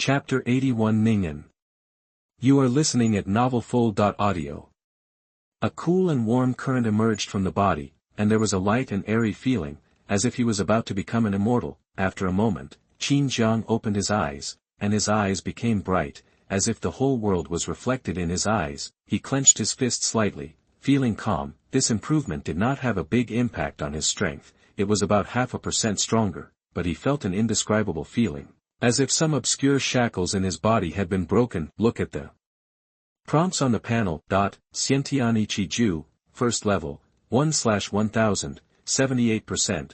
Chapter 81 Ningen. You are listening at Novelfold.audio. A cool and warm current emerged from the body, and there was a light and airy feeling, as if he was about to become an immortal. After a moment, Qin Jiang opened his eyes, and his eyes became bright, as if the whole world was reflected in his eyes. He clenched his fist slightly, feeling calm. This improvement did not have a big impact on his strength, it was about 0.5% stronger, but he felt an indescribable feeling, as if some obscure shackles in his body had been broken. Look at the prompts on the panel. Xiantian Qiju, first level, 1/1000, 78%.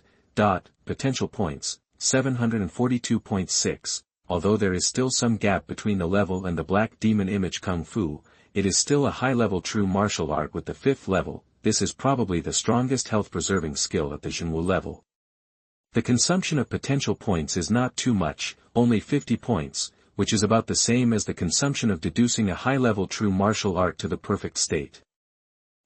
Potential points, 742.6. Although there is still some gap between the level and the black demon image Kung Fu, it is still a high-level true martial art with the 5th level. This is probably the strongest health-preserving skill at the Qinghuo level. The consumption of potential points is not too much, only 50 points, which is about the same as the consumption of deducing a high-level true martial art to the perfect state.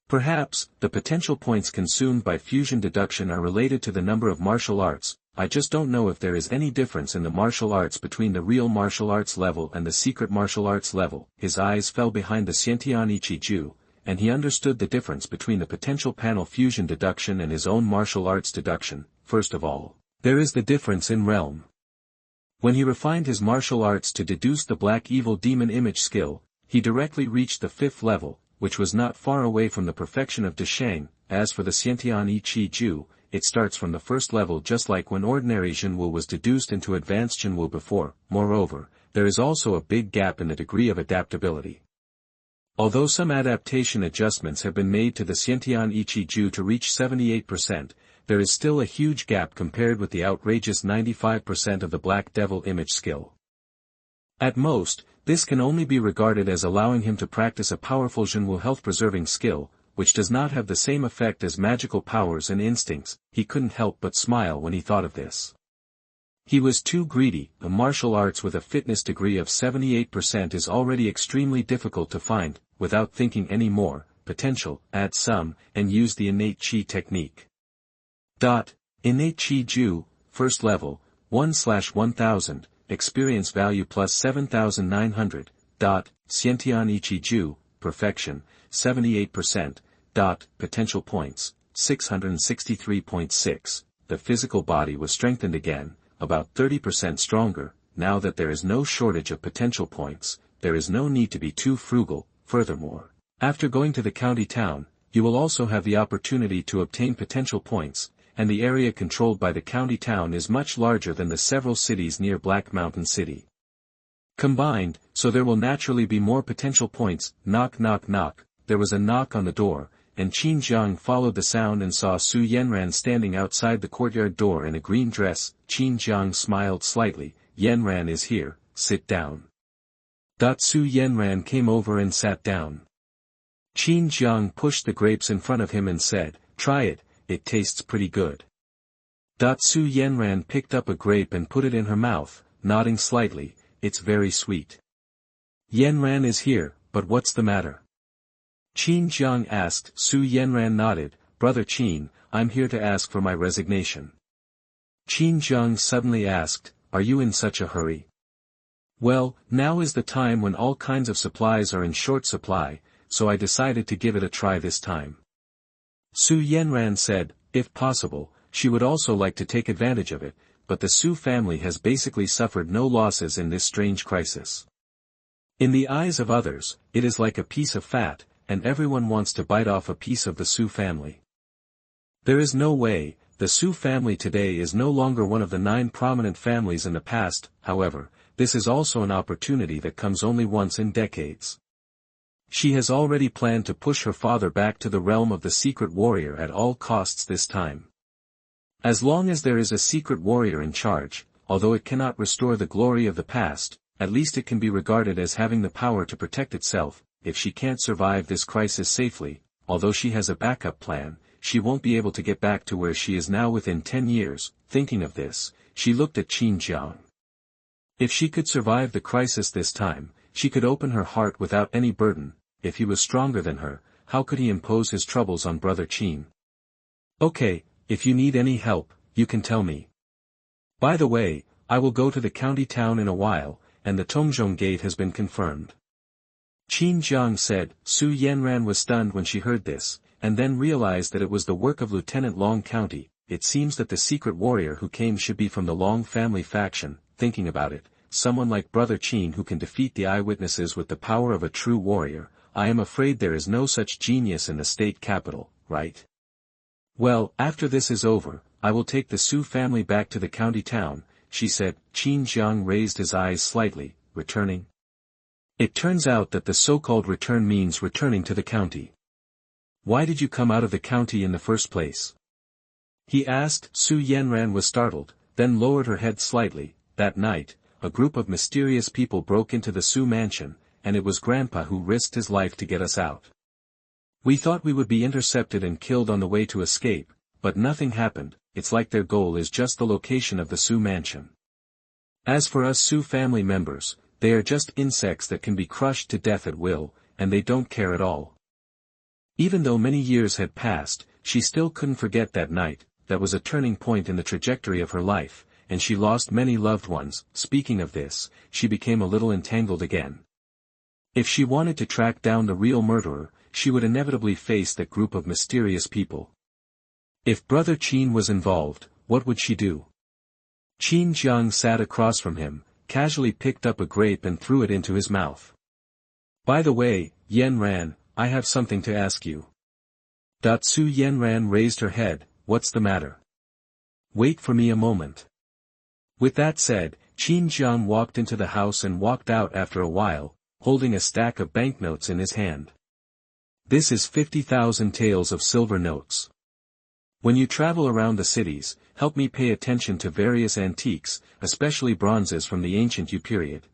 Perhaps, the potential points consumed by fusion deduction are related to the number of martial arts. I just don't know if there is any difference in the martial arts between the real martial arts level and the secret martial arts level. His eyes fell behind the Xiantian Qiju, and he understood the difference between the potential panel fusion deduction and his own martial arts deduction. First of all, there is the difference in realm. When he refined his martial arts to deduce the black evil demon image skill, he directly reached the 5th level, which was not far away from the perfection of Daosheng. As for the Xiantian Qiju, it starts from the 1st level just like when ordinary Qinghuo was deduced into advanced Qinghuo before. Moreover, there is also a big gap in the degree of adaptability. Although some adaptation adjustments have been made to the Xiantian Qiju to reach 78%, there is still a huge gap compared with the outrageous 95% of the Black Devil image skill. At most, this can only be regarded as allowing him to practice a powerful Qinghuo health-preserving skill, which does not have the same effect as magical powers and instincts. He couldn't help but smile when he thought of this. He was too greedy. The martial arts with a fitness degree of 78% is already extremely difficult to find. Without thinking any more, potential, add some, and use the innate qi technique. Innate Qi Ju, first level, 1/1000, experience value plus 7,900. Xiantian Qi Ju, perfection, 78%. Potential points, 663.6. The physical body was strengthened again, about 30% stronger. Now that there is no shortage of potential points, there is no need to be too frugal. Furthermore, after going to the county town, you will also have the opportunity to obtain potential points, and the area controlled by the county town is much larger than the several cities near Black Mountain City combined, so there will naturally be more potential points. Knock knock knock. There was a knock on the door, and Qin Jiang followed the sound and saw Su Yanran standing outside the courtyard door in a green dress. Qin Jiang smiled slightly. Yanran is here, sit down. Su Yanran came over and sat down. Qin Jiang pushed the grapes in front of him and said, "Try it, it tastes pretty good." Su Yanran picked up a grape and put it in her mouth, nodding slightly. "It's very sweet." "Yanran is here, but what's the matter?" Qin Jiang asked. Su Yanran nodded. "Brother Qin, I'm here to ask for my resignation." Qin Jiang suddenly asked, "Are you in such a hurry?" "Well, now is the time when all kinds of supplies are in short supply, so I decided to give it a try this time." Su Yanran said, if possible, she would also like to take advantage of it, but the Su family has basically suffered no losses in this strange crisis. In the eyes of others, it is like a piece of fat, and everyone wants to bite off a piece of the Su family. There is no way. The Su family today is no longer one of the 9 prominent families in the past. However, this is also an opportunity that comes only once in decades. She has already planned to push her father back to the realm of the secret warrior at all costs this time. As long as there is a secret warrior in charge, although it cannot restore the glory of the past, at least it can be regarded as having the power to protect itself. If she can't survive this crisis safely, although she has a backup plan, she won't be able to get back to where she is now within 10 years. Thinking of this, she looked at Qin Jiang. If she could survive the crisis this time, she could open her heart without any burden. If he was stronger than her, how could he impose his troubles on brother Qin? "Okay, if you need any help, you can tell me. By the way, I will go to the county town in a while, and the Tongzhong Gate has been confirmed. Qin Jiang said. Su Yanran was stunned when she heard this, and then realized that it was the work of Lieutenant Long County. It seems that the secret warrior who came should be from the Long family faction. Thinking about it, someone like Brother Qin who can defeat the eyewitnesses with the power of a true warrior. I am afraid there is no such genius in the state capital, right? Well, after this is over, I will take the Su family back to the county town, she said. Qin Jiang raised his eyes slightly. Returning? It turns out that the so-called return means returning to the county. Why did you come out of the county in the first place? He asked. Su Yanran was startled, then lowered her head slightly. That night, a group of mysterious people broke into the Su mansion, and it was Grandpa who risked his life to get us out. We thought we would be intercepted and killed on the way to escape, but nothing happened. It's like their goal is just the location of the Su mansion. As for us Su family members, they are just insects that can be crushed to death at will, and they don't care at all. Even though many years had passed, she still couldn't forget that night. That was a turning point in the trajectory of her life, and she lost many loved ones. Speaking of this, she became a little entangled again. If she wanted to track down the real murderer, she would inevitably face that group of mysterious people. If Brother Qin was involved, what would she do? Qin Jiang sat across from him, casually picked up a grape and threw it into his mouth. By the way, Yanran, I have something to ask you. Su Yanran raised her head. What's the matter? Wait for me a moment. With that said, Qin Jiang walked into the house and walked out after a while, holding a stack of banknotes in his hand. This is 50,000 taels of silver notes. When you travel around the cities, help me pay attention to various antiques, especially bronzes from the ancient Yu period.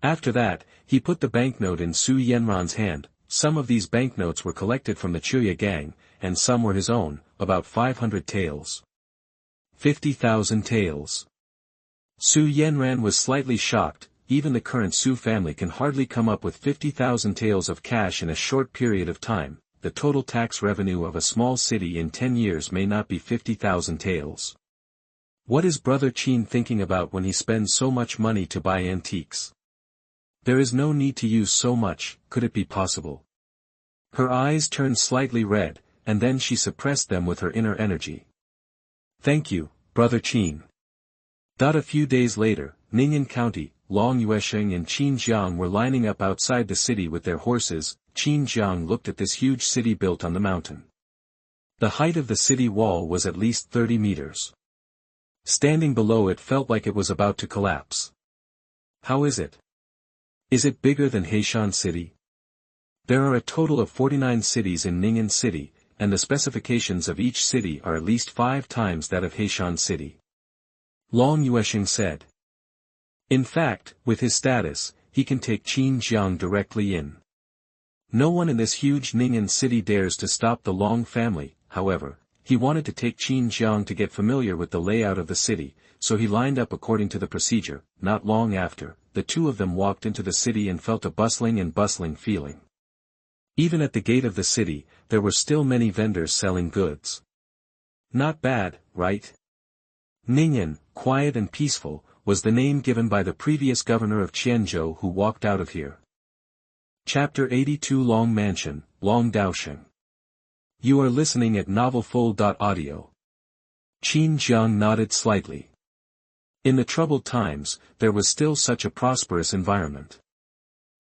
After that, he put the banknote in Su Yanran's hand. Some of these banknotes were collected from the Chuya gang, and some were his own, about 500 taels. 50,000 taels. Su Yanran was slightly shocked. Even the current Su family can hardly come up with 50,000 taels of cash in a short period of time. The total tax revenue of a small city in 10 years may not be 50,000 taels. What is Brother Qin thinking about when he spends so much money to buy antiques? There is no need to use so much. Could it be possible? Her eyes turned slightly red, and then she suppressed them with her inner energy. Thank you, Brother Qin. A few days later, Ning County, Long Yuesheng and Qin Jiang were lining up outside the city with their horses. Qin Jiang looked at this huge city built on the mountain. The height of the city wall was at least 30 meters. Standing below it felt like it was about to collapse. How is it? Is it bigger than Heishan City? There are a total of 49 cities in Ning City, and the specifications of each city are at least 5 times that of Heishan City. Long Yuesheng said. In fact, with his status, he can take Qin Jiang directly in. No one in this huge Ning city dares to stop the Long family. However, he wanted to take Qin Jiang to get familiar with the layout of the city, so he lined up according to the procedure. Not long after, the two of them walked into the city and felt a bustling feeling. Even at the gate of the city, there were still many vendors selling goods. Not bad, right? Ning, quiet and peaceful, was the name given by the previous governor of Qianzhou who walked out of here. Chapter 82 Long Mansion, Long Daosheng. You are listening at Novelful.audio. Qin Jiang nodded slightly. In the troubled times, there was still such a prosperous environment.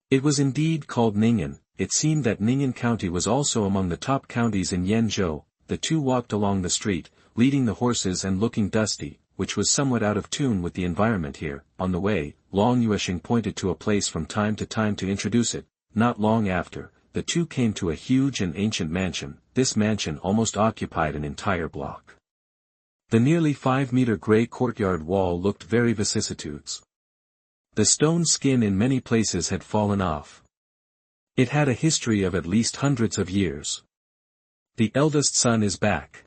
It was indeed called Ning. It seemed that Ning County was also among the top counties in Yanzhou. The two walked along the street, leading the horses and looking dusty, which was somewhat out of tune with the environment here. On the way, Long Yuesheng pointed to a place from time to time to introduce it. Not long after, the two came to a huge and ancient mansion. This mansion almost occupied an entire block. The nearly 5-meter gray courtyard wall looked very vicissitudes. The stone skin in many places had fallen off. It had a history of at least hundreds of years. The eldest son is back.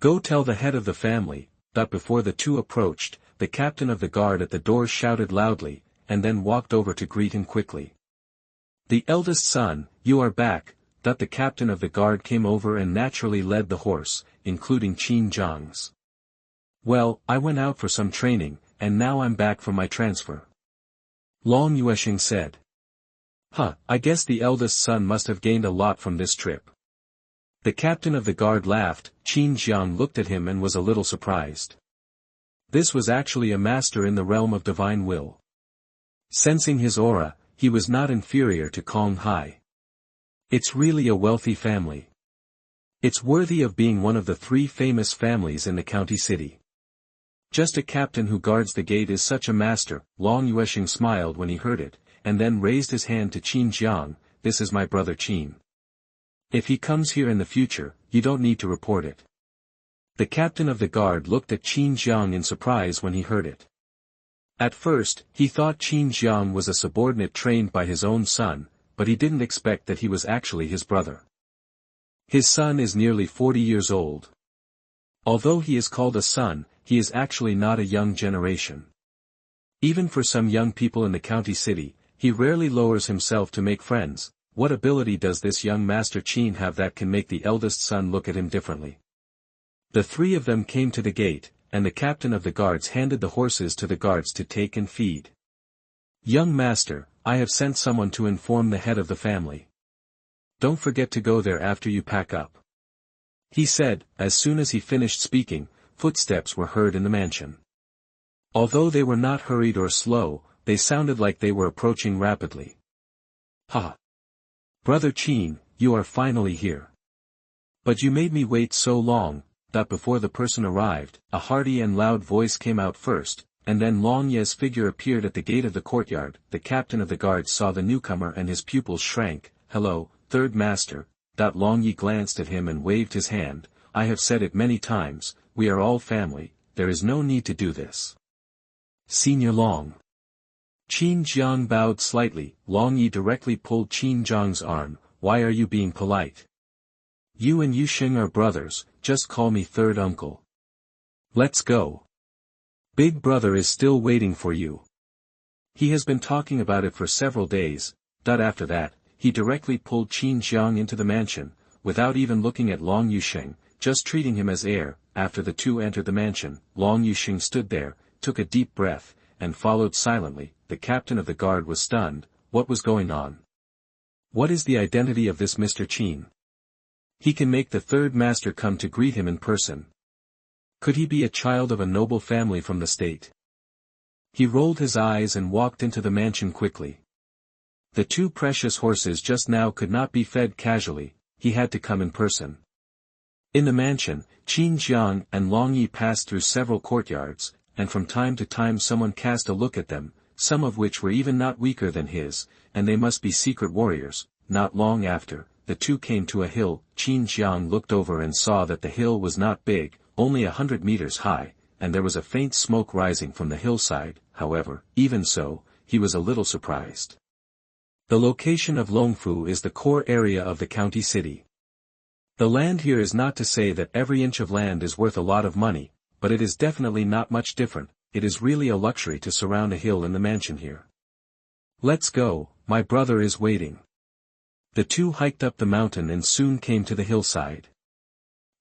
Go tell the head of the family. But before the two approached, the captain of the guard at the door shouted loudly, and then walked over to greet him quickly. The eldest son, you are back. The captain of the guard came over and naturally led the horse, including Qin Jiang's. Well, I went out for some training, and now I'm back from my transfer. Long Yuesheng said. I guess the eldest son must have gained a lot from this trip. The captain of the guard laughed. Qin Jiang looked at him and was a little surprised. This was actually a master in the realm of divine will. Sensing his aura, he was not inferior to Kong Hai. It's really a wealthy family. It's worthy of being one of the 3 famous families in the county city. Just a captain who guards the gate is such a master. Long Yuesheng smiled when he heard it, and then raised his hand to Qin Jiang. This is my brother Qin. If he comes here in the future, you don't need to report it. The captain of the guard looked at Qin Jiang in surprise when he heard it. At first, he thought Qin Jiang was a subordinate trained by his own son, but he didn't expect that he was actually his brother. His son is nearly 40 years old. Although he is called a son, he is actually not a young generation. Even for some young people in the county city, he rarely lowers himself to make friends. What ability does this young master Qin have that can make the eldest son look at him differently? The 3 of them came to the gate, and the captain of the guards handed the horses to the guards to take and feed. Young master, I have sent someone to inform the head of the family. Don't forget to go there after you pack up. He said. As soon as he finished speaking, footsteps were heard in the mansion. Although they were not hurried or slow, they sounded like they were approaching rapidly. Brother Qin, you are finally here. But you made me wait so long. Before the person arrived, a hearty and loud voice came out first, and then Long Ye's figure appeared at the gate of the courtyard. The captain of the guard saw the newcomer and his pupils shrank. Hello, third master. Long Ye glanced at him and waved his hand. I have said it many times, we are all family, there is no need to do this. Senior Long. Qin Jiang bowed slightly. Long Ye directly pulled Qin Jiang's arm. Why are you being polite? You and Yusheng are brothers, just call me third uncle. Let's go. Big brother is still waiting for you. He has been talking about it for several days. After that, he directly pulled Qin Jiang into the mansion, without even looking at Long Yusheng, just treating him as heir. After the 2 entered the mansion, Long Yusheng stood there, took a deep breath, and followed silently. The captain of the guard was stunned. What was going on? What is the identity of this Mr. Qin? He can make the third master come to greet him in person. Could he be a child of a noble family from the state? He rolled his eyes and walked into the mansion quickly. The 2 precious horses just now could not be fed casually, he had to come in person. In the mansion, Qin Jiang and Long Yi passed through several courtyards, and from time to time someone cast a look at them, some of which were even not weaker than his, and they must be secret warriors. Not long after, the 2 came to a hill. Qin Jiang looked over and saw that the hill was not big, only 100 meters high, and there was a faint smoke rising from the hillside. However, even so, he was a little surprised. The location of Longfu is the core area of the county city. The land here is not to say that every inch of land is worth a lot of money, but it is definitely not much different. It is really a luxury to surround a hill in the mansion here. Let's go, my brother is waiting. The 2 hiked up the mountain and soon came to the hillside.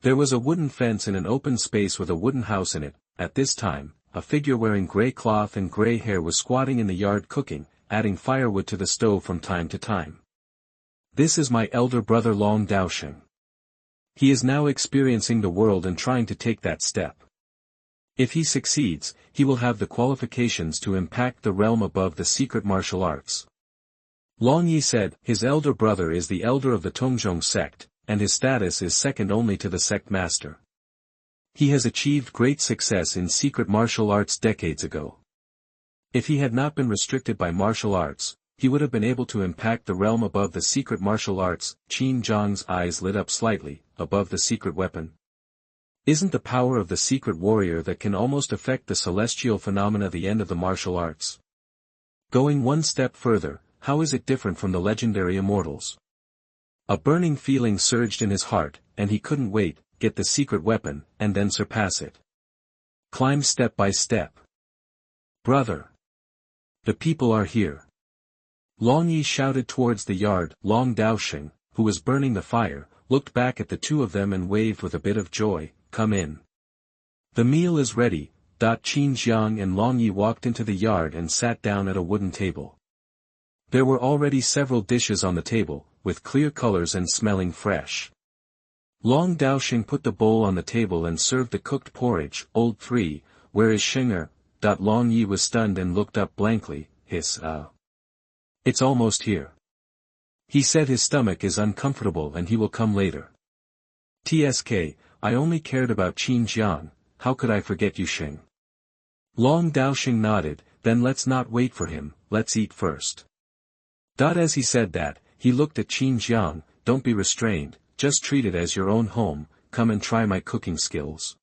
There was a wooden fence in an open space with a wooden house in it. At this time, a figure wearing gray cloth and gray hair was squatting in the yard cooking, adding firewood to the stove from time to time. This is my elder brother Long Daosheng. He is now experiencing the world and trying to take that step. If he succeeds, he will have the qualifications to impact the realm above the secret martial arts. Long Yi said, his elder brother is the elder of the Tongzhong sect, and his status is second only to the sect master. He has achieved great success in secret martial arts decades ago. If he had not been restricted by martial arts, he would have been able to impact the realm above the secret martial arts. Qin Jiang's eyes lit up slightly. Above the secret weapon? Isn't the power of the secret warrior that can almost affect the celestial phenomena the end of the martial arts? Going one step further, how is it different from the legendary immortals? A burning feeling surged in his heart, and he couldn't wait. Get the secret weapon, and then surpass it. Climb step by step. Brother! The people are here. Long Yi shouted towards the yard. Long Daosheng, who was burning the fire, looked back at the 2 of them and waved with a bit of joy. Come in. The meal is ready. Qin Jiang and Long Yi walked into the yard and sat down at a wooden table. There were already several dishes on the table, with clear colors and smelling fresh. Long Daosheng put the bowl on the table and served the cooked porridge. Old 3, where is Sheng'er? Long Yi was stunned and looked up blankly. It's almost here. He said his stomach is uncomfortable and he will come later. TSK, I only cared about Qin Jiang, how could I forget you Sheng? Long Daosheng nodded, then let's not wait for him, let's eat first. As he said that, he looked at Qin Jiang, don't be restrained, just treat it as your own home, come and try my cooking skills.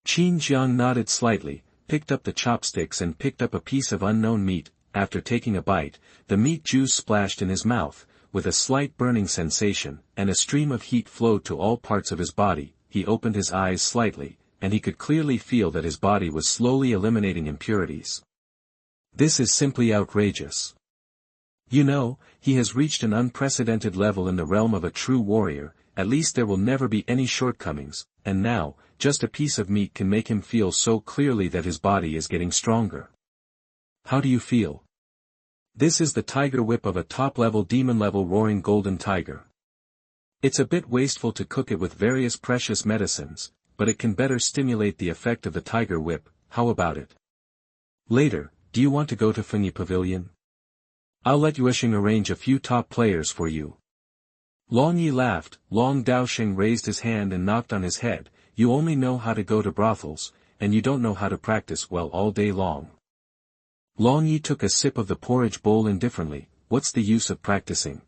Qin Jiang nodded slightly, picked up the chopsticks and picked up a piece of unknown meat. After taking a bite, the meat juice splashed in his mouth, with a slight burning sensation, and a stream of heat flowed to all parts of his body. He opened his eyes slightly, and he could clearly feel that his body was slowly eliminating impurities. This is simply outrageous. You know, he has reached an unprecedented level in the realm of a true warrior, at least there will never be any shortcomings, and now, just a piece of meat can make him feel so clearly that his body is getting stronger. How do you feel? This is the tiger whip of a top-level demon-level roaring golden tiger. It's a bit wasteful to cook it with various precious medicines, but it can better stimulate the effect of the tiger whip. How about it? Later, do you want to go to Fengyi Pavilion? I'll let Yuesheng arrange a few top players for you. Long Yi laughed. Long Daosheng raised his hand and knocked on his head. You only know how to go to brothels, and you don't know how to practice well all day long. Long Yi took a sip of the porridge bowl indifferently. What's the use of practicing?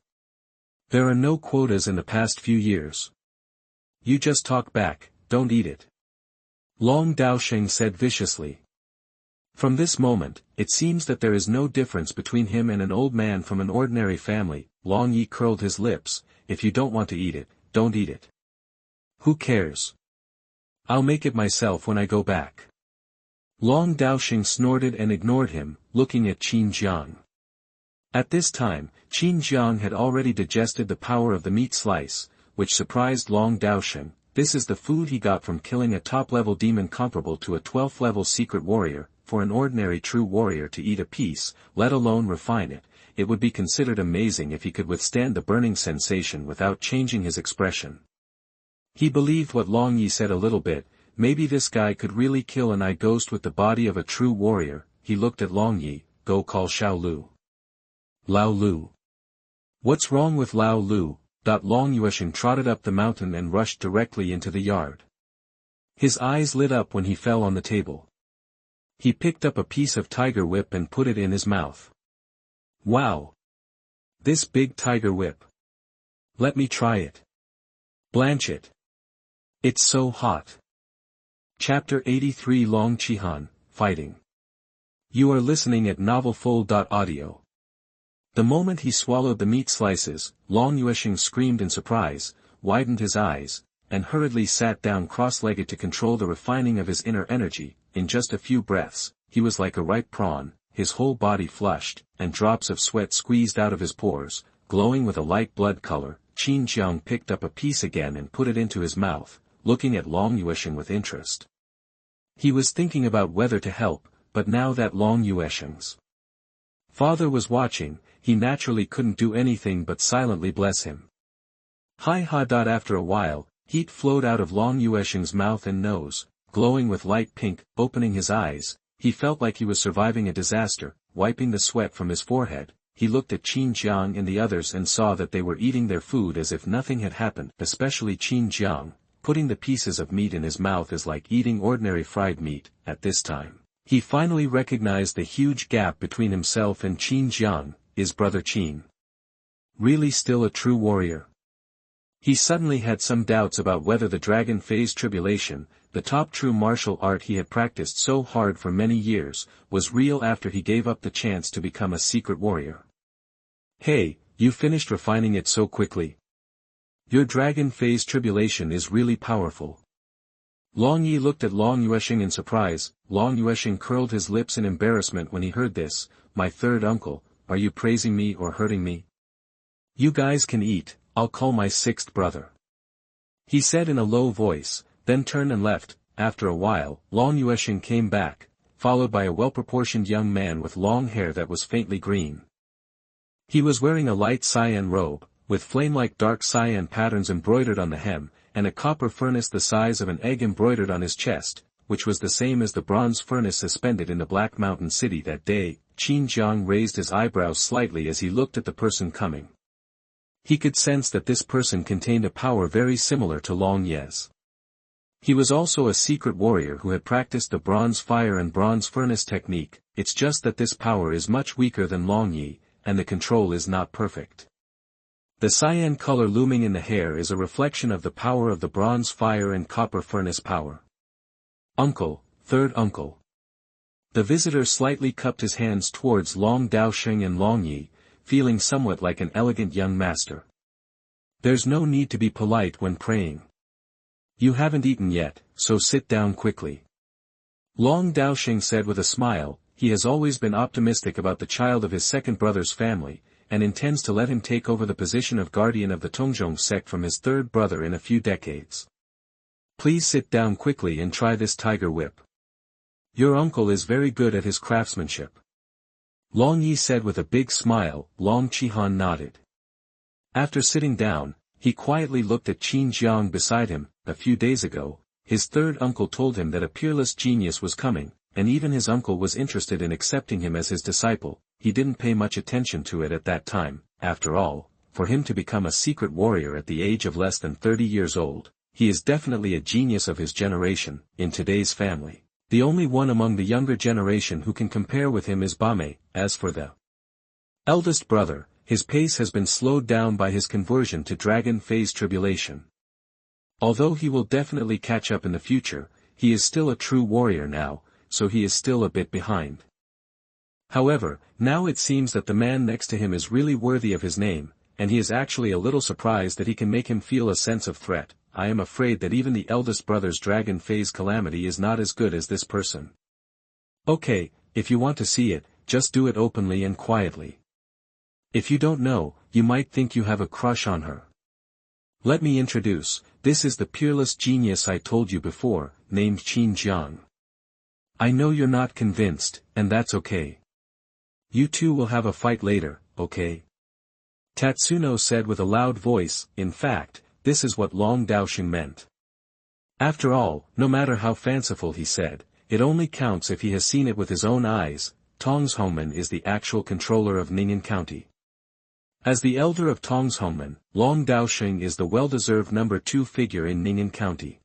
There are no quotas in the past few years. You just talk back, don't eat it. Long Daosheng said viciously. From this moment, it seems that there is no difference between him and an old man from an ordinary family. Long Yi curled his lips. If you don't want to eat it, don't eat it. Who cares? I'll make it myself when I go back. Long Daosheng snorted and ignored him, looking at Qin Jiang. At this time, Qin Jiang had already digested the power of the meat slice, which surprised Long Daosheng. This is the food he got from killing a top-level demon comparable to a 12th-level secret warrior. For an ordinary true warrior to eat a piece, let alone refine it, it would be considered amazing if he could withstand the burning sensation without changing his expression. He believed what Long Yi said a little bit. Maybe this guy could really kill an eye ghost with the body of a true warrior. He looked at Long Yi. Go call Xiao Lu. Lao Lu. What's wrong with Lao Lu? Long Yuesheng trotted up the mountain and rushed directly into the yard. His eyes lit up when he fell on the table. He picked up a piece of tiger whip and put it in his mouth. Wow! This big tiger whip. Let me try it. Blanch it. It's so hot. Chapter 83 Long Qihan, Fighting. You are listening at Novelful.audio. The moment he swallowed the meat slices, Long Yuesheng screamed in surprise, widened his eyes, and hurriedly sat down cross-legged to control the refining of his inner energy. In just a few breaths, he was like a ripe prawn, his whole body flushed, and drops of sweat squeezed out of his pores, glowing with a light blood color. Qin Jiang picked up a piece again and put it into his mouth, looking at Long Yuesheng with interest. He was thinking about whether to help, but now that Long Yuesheng's father was watching, he naturally couldn't do anything but silently bless him. After a while, heat flowed out of Long Yuesheng's mouth and nose, glowing with light pink. Opening his eyes, he felt like he was surviving a disaster. Wiping the sweat from his forehead, he looked at Qin Jiang and the others and saw that they were eating their food as if nothing had happened, especially Qin Jiang. Putting the pieces of meat in his mouth is like eating ordinary fried meat. At this time, he finally recognized the huge gap between himself and Qin Jiang. Is brother Qin really still a true warrior? He suddenly had some doubts about whether the dragon phase tribulation, the top true martial art he had practiced so hard for many years, was real after he gave up the chance to become a secret warrior. Hey, you finished refining it so quickly? Your dragon phase tribulation is really powerful. Long Yi looked at Long Yuesheng in surprise. Long Yuesheng curled his lips in embarrassment when he heard this. My third uncle, are you praising me or hurting me? You guys can eat, I'll call my sixth brother. He said in a low voice, then turned and left. after a while, Long Yuesheng came back, followed by a well-proportioned young man with long hair that was faintly green. He was wearing a light cyan robe, with flame-like dark cyan patterns embroidered on the hem, and a copper furnace the size of an egg embroidered on his chest, which was the same as the bronze furnace suspended in the Black Mountain City that day. Qin Jiang raised his eyebrows slightly as he looked at the person coming. He could sense that this person contained a power very similar to Long Ye's. He was also a secret warrior who had practiced the bronze fire and bronze furnace technique. It's just that this power is much weaker than Long Yi, and the control is not perfect. The cyan color looming in the hair is a reflection of the power of the bronze fire and copper furnace power. Uncle, third uncle. The visitor slightly cupped his hands towards Long Daosheng and Long Yi, feeling somewhat like an elegant young master. There's no need to be polite when praying. You haven't eaten yet, so sit down quickly. Long Daosheng said with a smile. He has always been optimistic about the child of his second brother's family, and intends to let him take over the position of guardian of the Tongzhong sect from his third brother in a few decades. Please sit down quickly and try this tiger whip. Your uncle is very good at his craftsmanship. Long Yi said with a big smile. Long Qihan nodded. After sitting down, he quietly looked at Qin Jiang beside him. A few days ago, his third uncle told him that a peerless genius was coming, and even his uncle was interested in accepting him as his disciple. He didn't pay much attention to it at that time. After all, for him to become a secret warrior at the age of less than 30 years old, he is definitely a genius of his generation. In today's family, the only one among the younger generation who can compare with him is Bame. As for the eldest brother, his pace has been slowed down by his conversion to dragon phase tribulation. Although he will definitely catch up in the future, he is still a true warrior now, so he is still a bit behind. However, now it seems that the man next to him is really worthy of his name, and he is actually a little surprised that he can make him feel a sense of threat. I am afraid that even the eldest brother's dragon phase calamity is not as good as this person. Okay, if you want to see it, just do it openly and quietly. If you don't know, you might think you have a crush on her. Let me introduce, this is the peerless genius I told you before, named Qin Jiang. I know you're not convinced, and that's okay. You two will have a fight later, okay? Tatsuno said with a loud voice. In fact, this is what Long Daosheng meant. After all, no matter how fanciful he said, it only counts if he has seen it with his own eyes. Tongzhongmen is the actual controller of Ning County. As the elder of Tongzhongmen, Long Daosheng is the well-deserved number 2 figure in Ning County.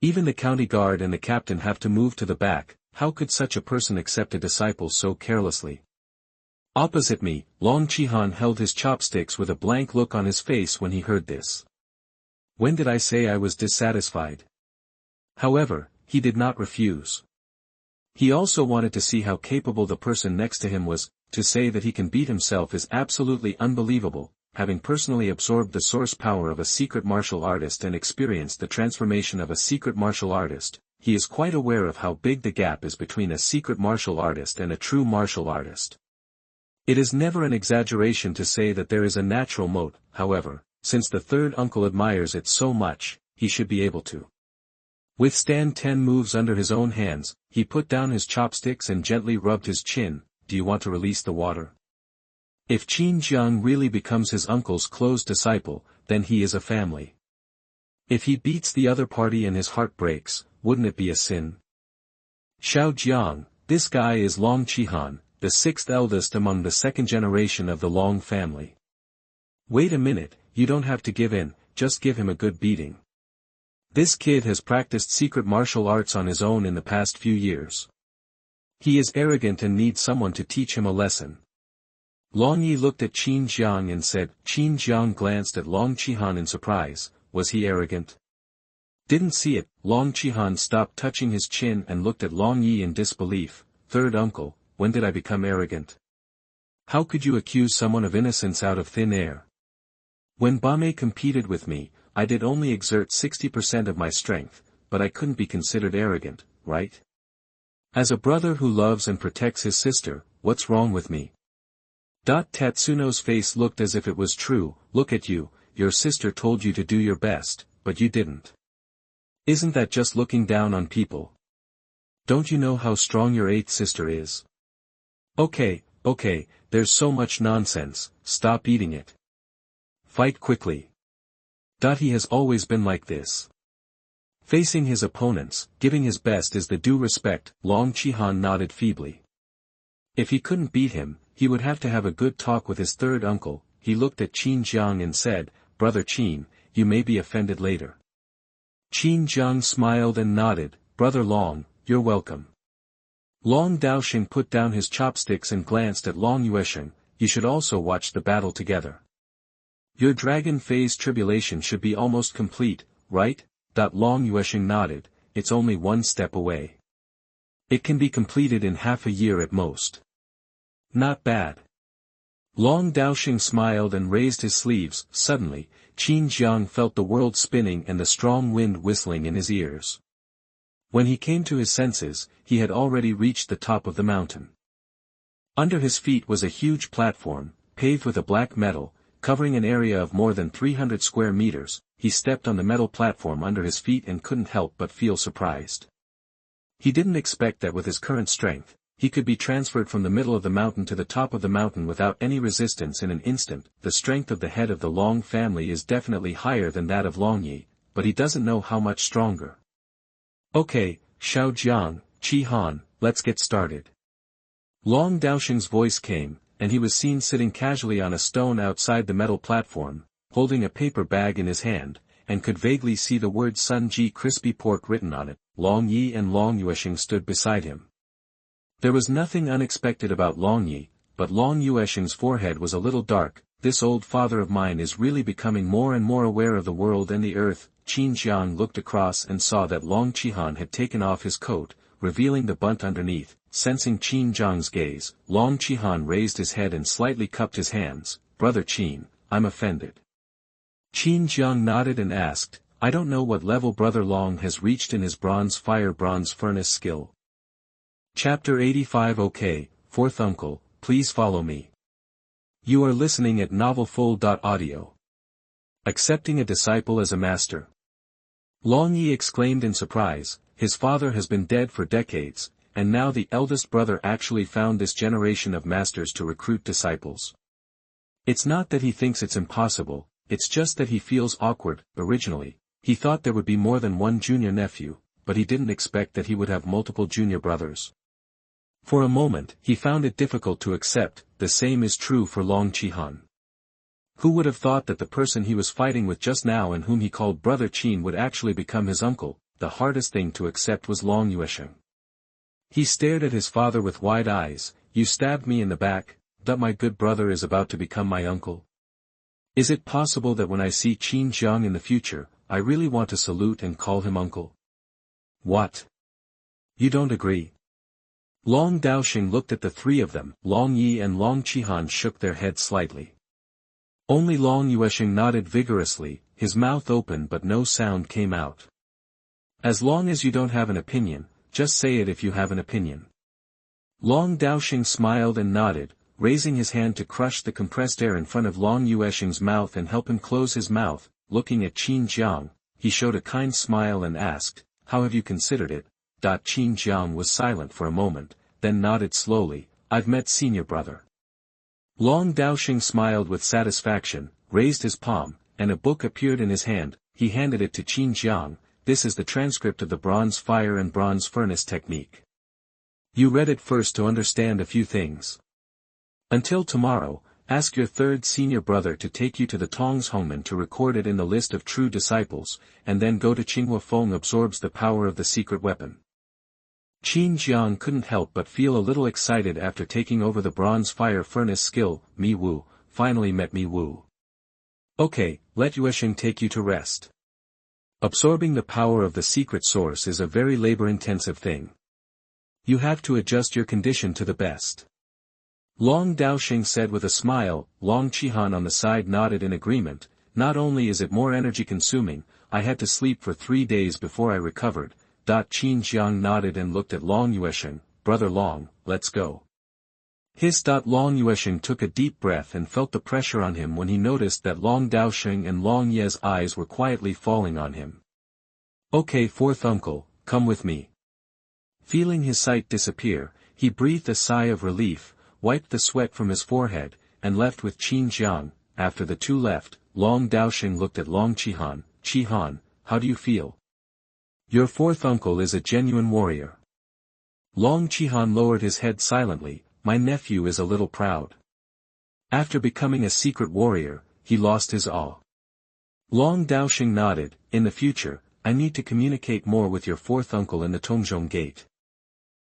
Even the county guard and the captain have to move to the back. How could such a person accept a disciple so carelessly? Opposite me, Long Qihan held his chopsticks with a blank look on his face when he heard this. When did I say I was dissatisfied? However, he did not refuse. He also wanted to see how capable the person next to him was. To say that he can beat himself is absolutely unbelievable. Having personally absorbed the source power of a secret martial artist and experienced the transformation of a secret martial artist, he is quite aware of how big the gap is between a secret martial artist and a true martial artist. It is never an exaggeration to say that there is a natural moat. However, since the third uncle admires it so much, he should be able to withstand 10 moves under his own hands. He put down his chopsticks and gently rubbed his chin. Do you want to release the water? If Qin Jiang really becomes his uncle's close disciple, then he is a family. If he beats the other party and his heart breaks, wouldn't it be a sin? Xiao Jiang, this guy is Long Qihan, the 6th eldest among the 2nd generation of the Long family. Wait a minute, you don't have to give in, just give him a good beating. This kid has practiced secret martial arts on his own in the past few years. He is arrogant and needs someone to teach him a lesson. Long Yi looked at Qin Jiang and said. Qin Jiang glanced at Long Qihan in surprise. Was he arrogant? Didn't see it. Long Qihan stopped touching his chin and looked at Long Yi in disbelief. Third uncle, when did I become arrogant? How could you accuse someone of innocence out of thin air? When Bame competed with me, I did only exert 60% of my strength, but I couldn't be considered arrogant, right? As a brother who loves and protects his sister, what's wrong with me? Tatsuno's face looked as if it was true. Look at you, your sister told you to do your best, but you didn't. Isn't that just looking down on people? Don't you know how strong your eighth sister is? Okay, there's so much nonsense, stop eating it. Fight quickly. He has always been like this. Facing his opponents, giving his best is the due respect, Long Qihan nodded feebly. If he couldn't beat him, he would have to have a good talk with his third uncle. He looked at Qin Jiang and said, Brother Qin, you may be offended later. Qin Jiang smiled and nodded, Brother Long, you're welcome. Long Daosheng put down his chopsticks and glanced at Long Yuesheng, you should also watch the battle together. Your dragon phase tribulation should be almost complete, right? Long Yuesheng nodded, it's only one step away. It can be completed in half a year at most. Not bad. Long Daosheng smiled and raised his sleeves. Suddenly, Qin Jiang felt the world spinning and the strong wind whistling in his ears. When he came to his senses, he had already reached the top of the mountain. Under his feet was a huge platform, paved with a black metal, covering an area of more than 300 square meters. He stepped on the metal platform under his feet and couldn't help but feel surprised. He didn't expect that with his current strength, he could be transferred from the middle of the mountain to the top of the mountain without any resistance in an instant. The strength of the head of the Long family is definitely higher than that of Long Yi, but he doesn't know how much stronger. Okay, Xiao Jiang, Qihan, let's get started. Long Daosheng's voice came, and he was seen sitting casually on a stone outside the metal platform, holding a paper bag in his hand, and could vaguely see the word Sun Ji crispy pork written on it. Long Yi and Long Yuesheng stood beside him. There was nothing unexpected about Long Yi, but Long Yuesheng's forehead was a little dark. This old father of mine is really becoming more and more aware of the world and the earth. Qin Jiang looked across and saw that Long Qihan had taken off his coat, revealing the bunt underneath. Sensing Qin Jiang's gaze, Long Qihan raised his head and slightly cupped his hands. Brother Qin, I'm offended. Qin Jiang nodded and asked, I don't know what level Brother Long has reached in his bronze furnace skill. Chapter 85. Okay, fourth uncle, please follow me. You are listening at Novelful.audio. Accepting a disciple as a master. Long Yi exclaimed in surprise, his father has been dead for decades, and now the eldest brother actually found this generation of masters to recruit disciples. It's not that he thinks it's impossible, it's just that he feels awkward. Originally, he thought there would be more than one junior nephew, but he didn't expect that he would have multiple junior brothers. For a moment, he found it difficult to accept. The same is true for Long Qihan. Who would have thought that the person he was fighting with just now and whom he called Brother Qin would actually become his uncle? The hardest thing to accept was Long Yuesheng. He stared at his father with wide eyes. You stabbed me in the back, that my good brother is about to become my uncle? Is it possible that when I see Qin Jiang in the future, I really want to salute and call him uncle? What? You don't agree? Long Daosheng looked at the three of them. Long Yi and Long Qihan shook their heads slightly. Only Long Yuesheng nodded vigorously, his mouth open but no sound came out. As long as you don't have an opinion, just say it if you have an opinion. Long Daosheng smiled and nodded, raising his hand to crush the compressed air in front of Long Yuesheng's mouth and help him close his mouth. Looking at Qin Jiang, he showed a kind smile and asked, How have you considered it? Qin Jiang was silent for a moment, then nodded slowly, I've met senior brother. Long Daosheng smiled with satisfaction, raised his palm, and a book appeared in his hand. He handed it to Qin Jiang. This is the transcript of the bronze fire and bronze furnace technique. You read it first to understand a few things. Until tomorrow, ask your third senior brother to take you to the Tongshongmen to record it in the list of true disciples, and then go to Qinghuo. Feng absorbs the power of the secret weapon. Qin Jiang couldn't help but feel a little excited after taking over the bronze fire furnace skill. Mi Wu, finally met Mi Wu. Okay, let Yuesheng take you to rest. Absorbing the power of the secret source is a very labor-intensive thing. You have to adjust your condition to the best. Long Daosheng said with a smile. Long Qihan on the side nodded in agreement. Not only is it more energy-consuming, I had to sleep for 3 days before I recovered. Qin Jiang nodded and looked at Long Yuesheng. Brother Long, let's go. Long Yuesheng took a deep breath and felt the pressure on him when he noticed that Long Daosheng and Long Ye's eyes were quietly falling on him. Okay, fourth uncle, come with me. Feeling his sight disappear, he breathed a sigh of relief, wiped the sweat from his forehead, and left with Qin Jiang. After the two left, Long Daosheng looked at Long Qihan. Qihan, how do you feel? Your fourth uncle is a genuine warrior. Long Qihan lowered his head silently. My nephew is a little proud. After becoming a secret warrior, he lost his awe. Long Daosheng nodded. In the future, I need to communicate more with your fourth uncle in the Tongzhong Gate.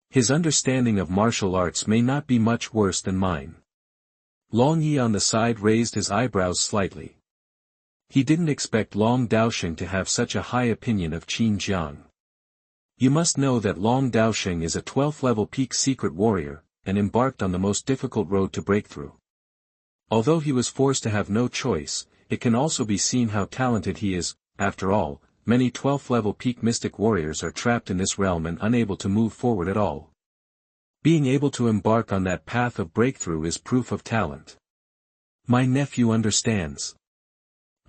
His understanding of martial arts may not be much worse than mine. Long Yi on the side raised his eyebrows slightly. He didn't expect Long Daosheng to have such a high opinion of Qin Jiang. You must know that Long Daosheng is a 12th level peak secret warrior, and embarked on the most difficult road to breakthrough. Although he was forced to have no choice, it can also be seen how talented he is. After all, many 12th level peak mystic warriors are trapped in this realm and unable to move forward at all. Being able to embark on that path of breakthrough is proof of talent. My nephew understands.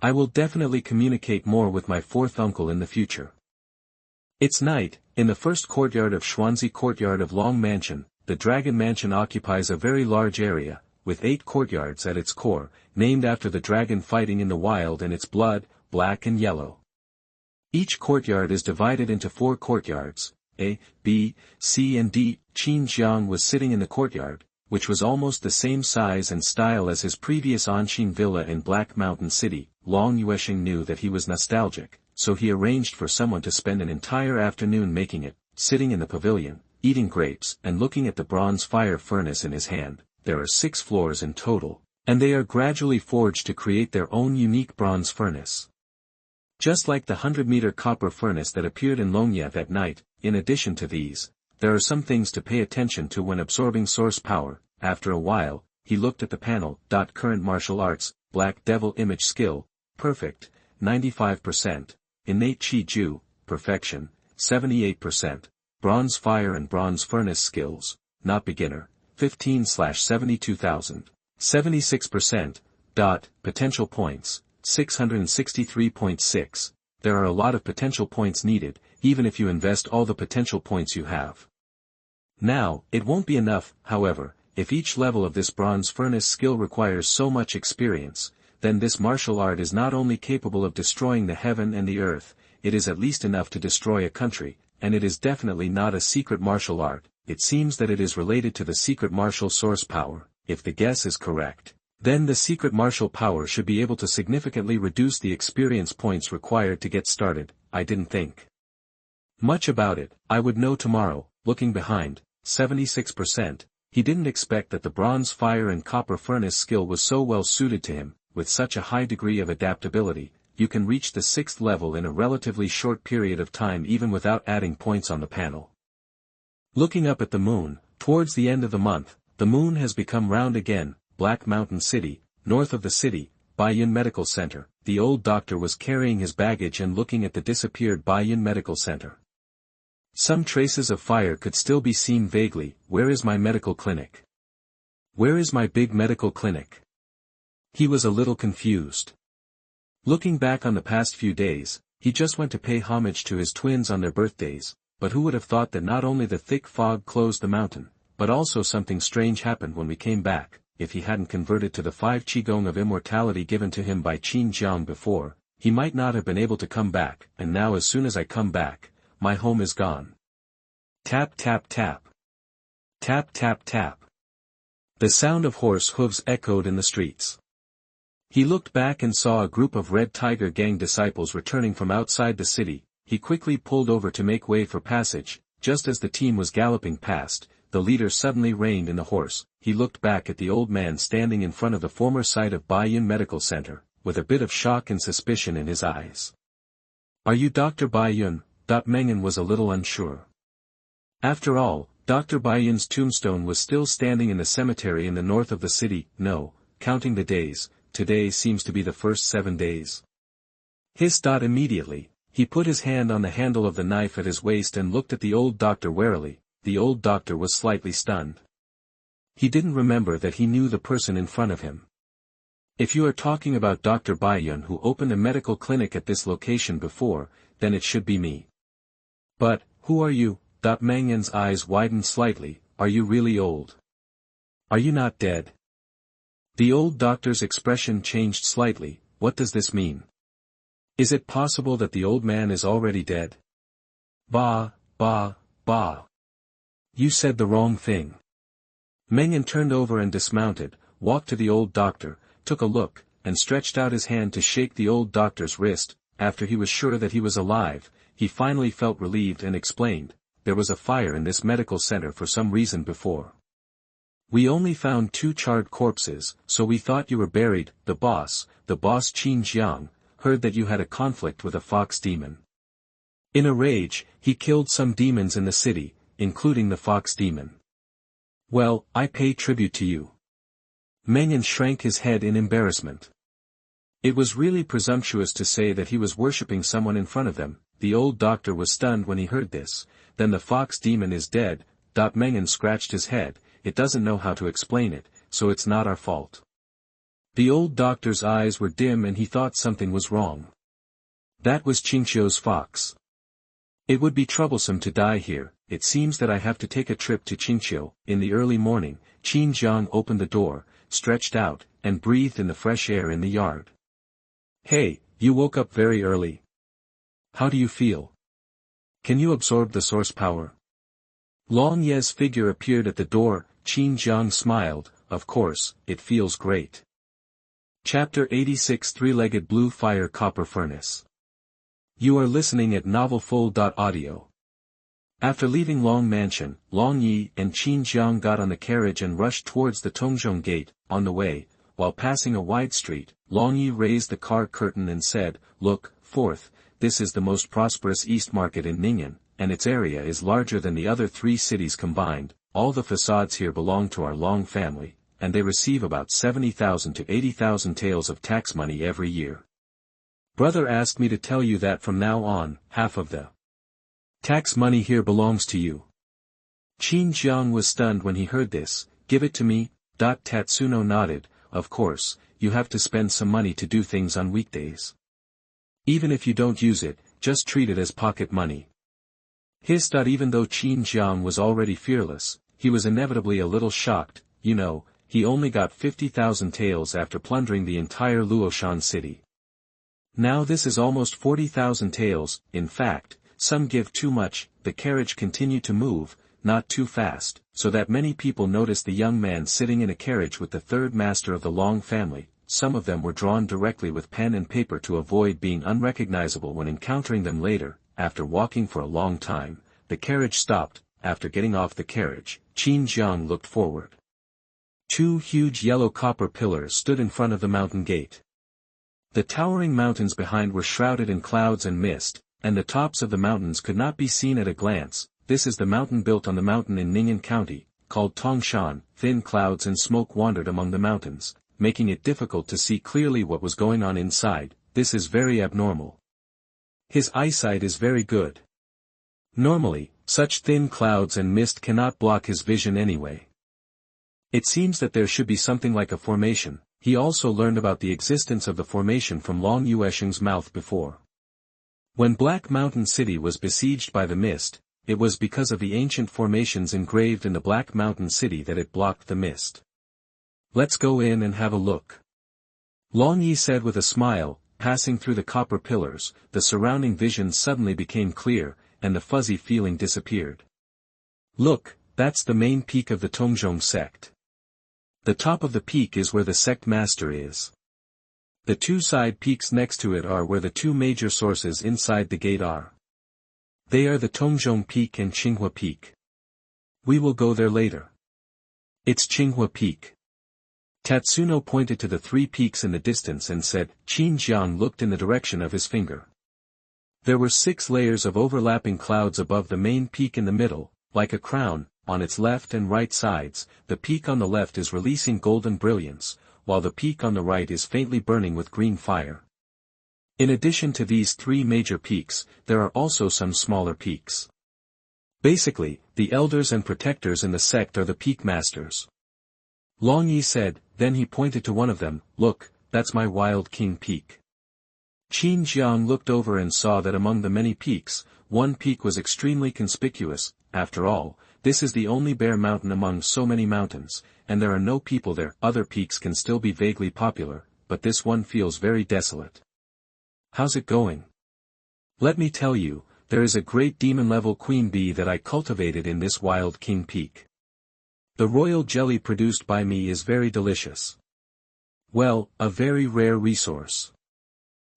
I will definitely communicate more with my fourth uncle in the future. It's night. In the first courtyard of Xuanzi Courtyard of Long Mansion, the Dragon Mansion occupies a very large area, with 8 courtyards at its core, named after the dragon fighting in the wild and its blood, black and yellow. Each courtyard is divided into 4 courtyards, A, B, C and D. Qin Jiang was sitting in the courtyard, which was almost the same size and style as his previous Anqing villa in Black Mountain City. Long Yuesheng knew that he was nostalgic, so he arranged for someone to spend an entire afternoon making it, sitting in the pavilion, eating grapes and looking at the bronze fire furnace in his hand. There are 6 floors in total, and they are gradually forged to create their own unique bronze furnace. Just like the 100-meter copper furnace that appeared in Longye that night, in addition to these, there are some things to pay attention to when absorbing source power. After a while, he looked at the panel. Current martial arts, Black Devil Image skill, perfect, 95%, innate Qi Ju, perfection, 78%, bronze fire and bronze furnace skills, not beginner, 15/72,000, 76%, potential points, 663.6, there are a lot of potential points needed, even if you invest all the potential points you have. Now, it won't be enough, however, if each level of this bronze furnace skill requires so much experience, then this martial art is not only capable of destroying the heaven and the earth, it is at least enough to destroy a country, and it is definitely not a secret martial art. It seems that it is related to the secret martial source power. If the guess is correct, then the secret martial power should be able to significantly reduce the experience points required to get started. I didn't think much about it. I would know tomorrow. Looking behind, 76%, he didn't expect that the bronze fire and copper furnace skill was so well suited to him. With such a high degree of adaptability, you can reach the 6th level in a relatively short period of time even without adding points on the panel. Looking up at the moon, towards the end of the month, the moon has become round again. Black Mountain City, north of the city, Baiyun Medical Center. The old doctor was carrying his baggage and looking at the disappeared Baiyun Medical Center. Some traces of fire could still be seen vaguely. Where is my medical clinic? Where is my big medical clinic? He was a little confused. Looking back on the past few days, he just went to pay homage to his twins on their birthdays, but who would have thought that not only the thick fog closed the mountain, but also something strange happened when we came back. If he hadn't converted to the 5 Qigong of immortality given to him by Qin Jiang before, he might not have been able to come back, and now as soon as I come back, my home is gone. Tap tap tap. Tap tap tap. The sound of horse hooves echoed in the streets. He looked back and saw a group of Red Tiger Gang disciples returning from outside the city. He quickly pulled over to make way for passage. Just as the team was galloping past, the leader suddenly reined in the horse. He looked back at the old man standing in front of the former site of Baiyun Medical Center, with a bit of shock and suspicion in his eyes. Are you Dr. Baiyun? Mengen was a little unsure. After all, Dr. Baiyun's tombstone was still standing in the cemetery in the north of the city. No, counting the days, today seems to be the first 7 days. Immediately, he put his hand on the handle of the knife at his waist and looked at the old doctor warily. The old doctor was slightly stunned. He didn't remember that he knew the person in front of him. If you are talking about Dr. Baiyun who opened a medical clinic at this location before, then it should be me. But, who are you? Meng Yan's eyes widened slightly. Are you really old? Are you not dead? The old doctor's expression changed slightly. What does this mean? Is it possible that the old man is already dead? Bah. You said the wrong thing. Meng Yan turned over and dismounted, walked to the old doctor, took a look, and stretched out his hand to shake the old doctor's wrist. After he was sure that he was alive, he finally felt relieved and explained, there was a fire in this medical center for some reason before. We only found 2 charred corpses, so we thought you were buried. The boss Qin Jiang, heard that you had a conflict with a fox demon. In a rage, he killed some demons in the city, including the fox demon. Well, I pay tribute to you. Meng Yan shrank his head in embarrassment. It was really presumptuous to say that he was worshipping someone in front of them. The old doctor was stunned when he heard this. Then the fox demon is dead. Meng Yan scratched his head. It doesn't know how to explain it, so it's not our fault. The old doctor's eyes were dim and he thought something was wrong. That was Qinghuo's fox. It would be troublesome to die here. It seems that I have to take a trip to Qinghuo. In the early morning, Qin Jiang opened the door, stretched out, and breathed in the fresh air in the yard. Hey, you woke up very early. How do you feel? Can you absorb the source power? Long Ye's figure appeared at the door. Qin Jiang smiled. Of course, it feels great. Chapter 86 Three-Legged Blue Fire Copper Furnace. You are listening at Mtlnovel Audio. After leaving Long Mansion, Long Yi and Qin Jiang got on the carriage and rushed towards the Tongzhong Gate. On the way, while passing a wide street, Long Yi raised the car curtain and said, "Look, forth, this is the most prosperous East Market in Ning, and its area is larger than the other 3 cities combined. All the facades here belong to our Long family, and they receive about 70,000 to 80,000 taels of tax money every year. Brother asked me to tell you that from now on, half of the tax money here belongs to you." Qin Jiang was stunned when he heard this. "Give it to me." Tatsuno nodded. "Of course, you have to spend some money to do things on weekdays. Even if you don't use it, just treat it as pocket money." Even though Qin Jiang was already fearless, he was inevitably a little shocked. He only got 50,000 taels after plundering the entire Luoshan city. Now this is almost 40,000 taels. In fact, some give too much. The carriage continued to move, not too fast, so that many people noticed the young man sitting in a carriage with the 3rd master of the Long family. Some of them were drawn directly with pen and paper to avoid being unrecognizable when encountering them later. After walking for a long time, the carriage stopped. After getting off the carriage, Qin Jiang looked forward. 2 huge yellow copper pillars stood in front of the mountain gate. The towering mountains behind were shrouded in clouds and mist, and the tops of the mountains could not be seen at a glance. This is the mountain built on the mountain in Ning County, called Tongshan. Thin clouds and smoke wandered among the mountains, making it difficult to see clearly what was going on inside. This is very abnormal. His eyesight is very good. Normally, such thin clouds and mist cannot block his vision anyway. It seems that there should be something like a formation. He also learned about the existence of the formation from Long Yuesheng's mouth before. When Black Mountain City was besieged by the mist, it was because of the ancient formations engraved in the Black Mountain City that it blocked the mist. Let's go in and have a look. Long Yi said with a smile. Passing through the copper pillars, the surrounding vision suddenly became clear, and the fuzzy feeling disappeared. Look, that's the main peak of the Tongzhong sect. The top of the peak is where the sect master is. The 2 side peaks next to it are where the 2 major sources inside the gate are. They are the Tongzhong Peak and Qinghuo Peak. We will go there later. It's Qinghuo Peak. Tatsuno pointed to the 3 peaks in the distance and said. Qin Jiang looked in the direction of his finger. There were 6 layers of overlapping clouds above the main peak in the middle, like a crown. On its left and right sides, the peak on the left is releasing golden brilliance, while the peak on the right is faintly burning with green fire. In addition to these 3 major peaks, there are also some smaller peaks. Basically, the elders and protectors in the sect are the peak masters. Long Yi said. Then he pointed to one of them. Look, that's my Wild King Peak. Qin Jiang looked over and saw that among the many peaks, one peak was extremely conspicuous. After all, this is the only bare mountain among so many mountains, and there are no people there. Other peaks can still be vaguely popular, but this one feels very desolate. How's it going? Let me tell you, there is a great demon-level queen bee that I cultivated in this wild king peak. The royal jelly produced by me is very delicious. Well, a very rare resource.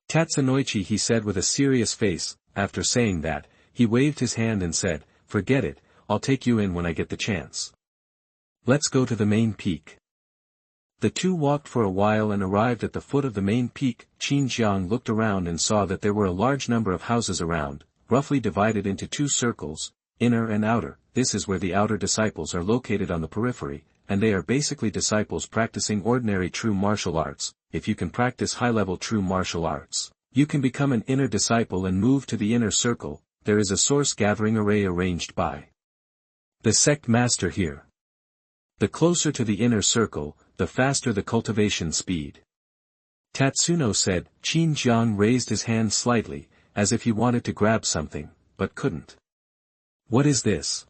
Tatsunoichi, he said with a serious face. After saying that, he waved his hand and said, "Forget it, I'll take you in when I get the chance. Let's go to the main peak." The two walked for a while and arrived at the foot of the main peak. Qin Jiang looked around and saw that there were a large number of houses around, roughly divided into two circles, inner and outer. This is where the outer disciples are located on the periphery, and they are basically disciples practicing ordinary true martial arts. If you can practice high-level true martial arts, you can become an inner disciple and move to the inner circle. There is a source gathering array arranged by the sect master here. The closer to the inner circle, the faster the cultivation speed. Tatsuno said. Qin Jiang raised his hand slightly, as if he wanted to grab something, but couldn't. What is this?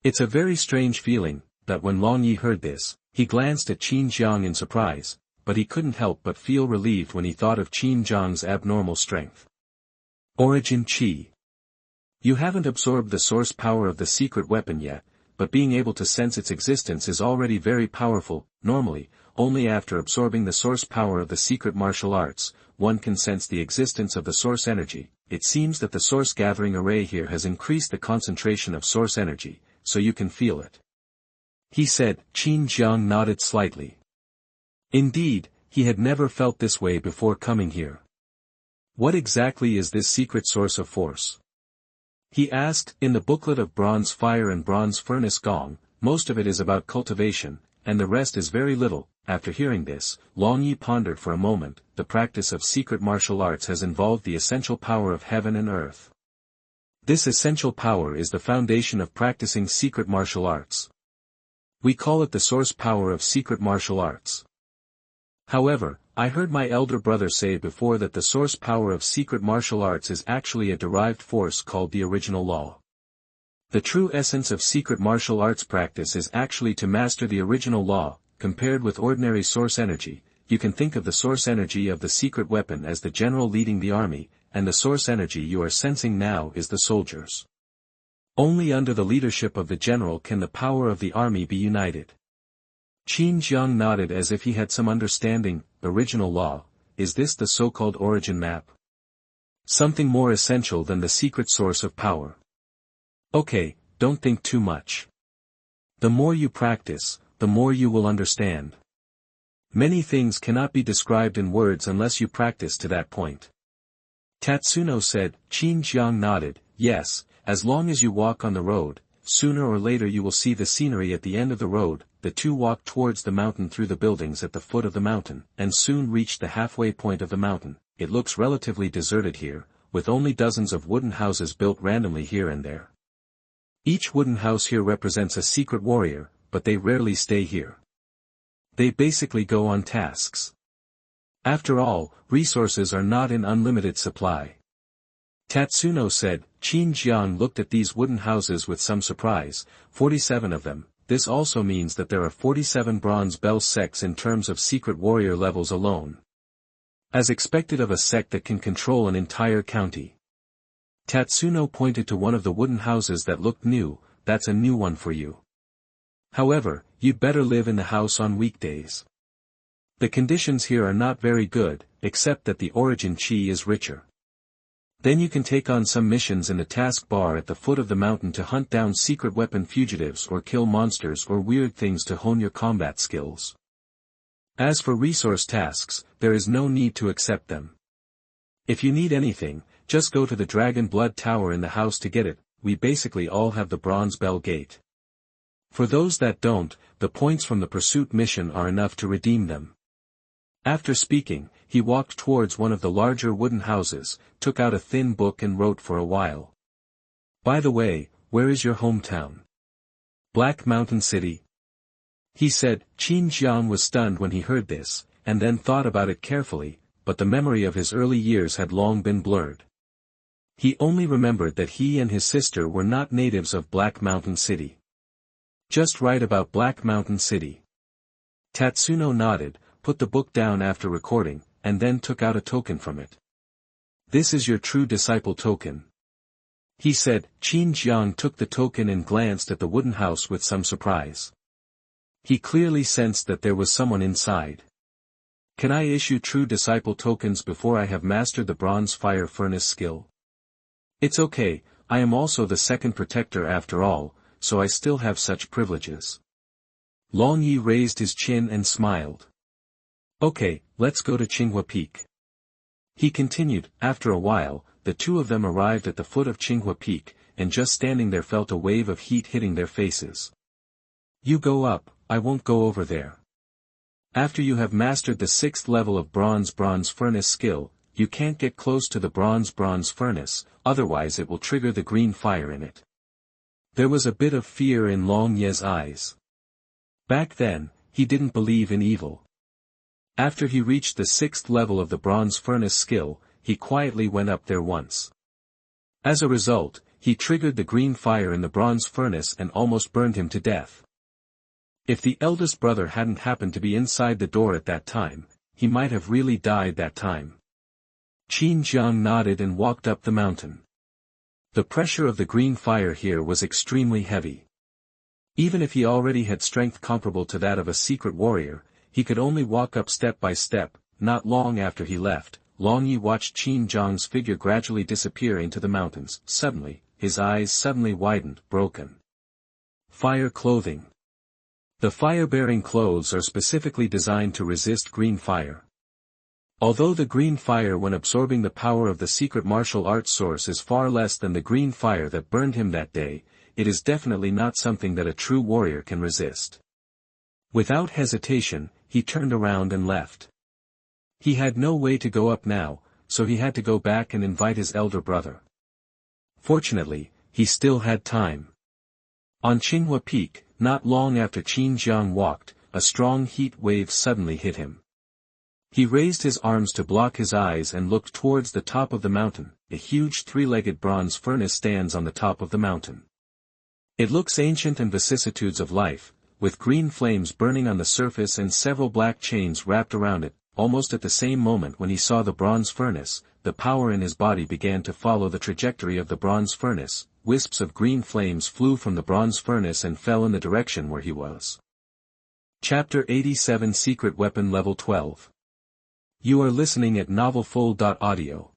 It's a very strange feeling, that when Long Yi heard this, he glanced at Qin Jiang in surprise, but he couldn't help but feel relieved when he thought of Qin Jiang's abnormal strength. Origin Qi. You haven't absorbed the source power of the secret weapon yet, but being able to sense its existence is already very powerful. Normally, only after absorbing the source power of the secret martial arts, one can sense the existence of the source energy. It seems that the source gathering array here has increased the concentration of source energy, so you can feel it. He said. Qin Jiang nodded slightly. Indeed, he had never felt this way before coming here. What exactly is this secret source of force? He asked. In the booklet of Bronze Fire and Bronze Furnace Gong, most of it is about cultivation, and the rest is very little. After hearing this, Long Yi pondered for a moment. The practice of secret martial arts has involved the essential power of heaven and earth. This essential power is the foundation of practicing secret martial arts. We call it the source power of secret martial arts. However, I heard my elder brother say before that the source power of secret martial arts is actually a derived force called the original law. The true essence of secret martial arts practice is actually to master the original law. Compared with ordinary source energy, you can think of the source energy of the secret weapon as the general leading the army, and the source energy you are sensing now is the soldiers. Only under the leadership of the general can the power of the army be united. Qin Jiang nodded as if he had some understanding. Original law, is this the so-called origin map? Something more essential than the secret source of power. Okay, don't think too much. The more you practice, the more you will understand. Many things cannot be described in words unless you practice to that point. Tatsuno said. Qin Jiang nodded. Yes, as long as you walk on the road, sooner or later you will see the scenery at the end of the road. The two walked towards the mountain through the buildings at the foot of the mountain, and soon reached the halfway point of the mountain. It looks relatively deserted here, with only dozens of wooden houses built randomly here and there. Each wooden house here represents a secret warrior, but they rarely stay here. They basically go on tasks. After all, resources are not in unlimited supply. Tatsuno said. Qin Jiang looked at these wooden houses with some surprise. 47 of them. This also means that there are 47 bronze bell sects in terms of secret warrior levels alone. As expected of a sect that can control an entire county. Tatsuno pointed to one of the wooden houses that looked new. That's a new one for you. However, you'd better live in the house on weekdays. The conditions here are not very good, except that the origin Qi is richer. Then you can take on some missions in the task bar at the foot of the mountain to hunt down secret weapon fugitives or kill monsters or weird things to hone your combat skills. As for resource tasks, there is no need to accept them. If you need anything, just go to the Dragon Blood Tower in the house to get it. We basically all have the Bronze Bell Gate. For those that don't, the points from the pursuit mission are enough to redeem them. After speaking, he walked towards one of the larger wooden houses, took out a thin book and wrote for a while. By the way, where is your hometown? Black Mountain City? He said. Qin Jiang was stunned when he heard this, and then thought about it carefully. but the memory of his early years had long been blurred. He only remembered that he and his sister were not natives of Black Mountain City. Just right about Black Mountain City. Tatsuno nodded, put the book down after recording, and then took out a token from it. "This is your true disciple token," he said. Qin Jiang took the token and glanced at the wooden house with some surprise. He clearly sensed that there was someone inside. "Can I issue true disciple tokens before I have mastered the bronze fire furnace skill?" "It's okay, I am also the second protector after all, so I still have such privileges." Long Yi raised his chin and smiled. "Okay, let's go to Qinghuo Peak." He continued. After a while, the two of them arrived at the foot of Qinghuo Peak, and just standing there felt a wave of heat hitting their faces. "You go up, I won't go over there. After you have mastered the 6th level of bronze furnace skill, you can't get close to the bronze furnace, otherwise it will trigger the green fire in it." There was a bit of fear in Long Ye's eyes. Back then, he didn't believe in evil. After he reached the 6th level of the bronze furnace skill, he quietly went up there once. As a result, he triggered the green fire in the bronze furnace and almost burned him to death. If the eldest brother hadn't happened to be inside the door at that time, he might have really died that time. Qin Jiang nodded and walked up the mountain. The pressure of the green fire here was extremely heavy. Even if he already had strength comparable to that of a secret warrior, he could only walk up step by step. Not long after he left, Long Yi watched Qin Jiang's figure gradually disappear into the mountains. Suddenly, his eyes suddenly widened. Broken fire clothing. The fire-bearing clothes are specifically designed to resist green fire. Although the green fire when absorbing the power of the secret martial arts source is far less than the green fire that burned him that day, it is definitely not something that a true warrior can resist. Without hesitation, he turned around and left. He had no way to go up now, so he had to go back and invite his elder brother. Fortunately, he still had time. On Qinghua Peak, not long after Qin Jiang walked, a strong heat wave suddenly hit him. He raised his arms to block his eyes and looked towards the top of the mountain. A huge three-legged bronze furnace stands on the top of the mountain. It looks ancient and vicissitudes of life, with green flames burning on the surface and several black chains wrapped around it. Almost at the same moment when he saw the bronze furnace, the power in his body began to follow the trajectory of the bronze furnace. Wisps of green flames flew from the bronze furnace and fell in the direction where he was. Chapter 87 Secret Weapon Level 12. You are listening at Mtlnovel Audio.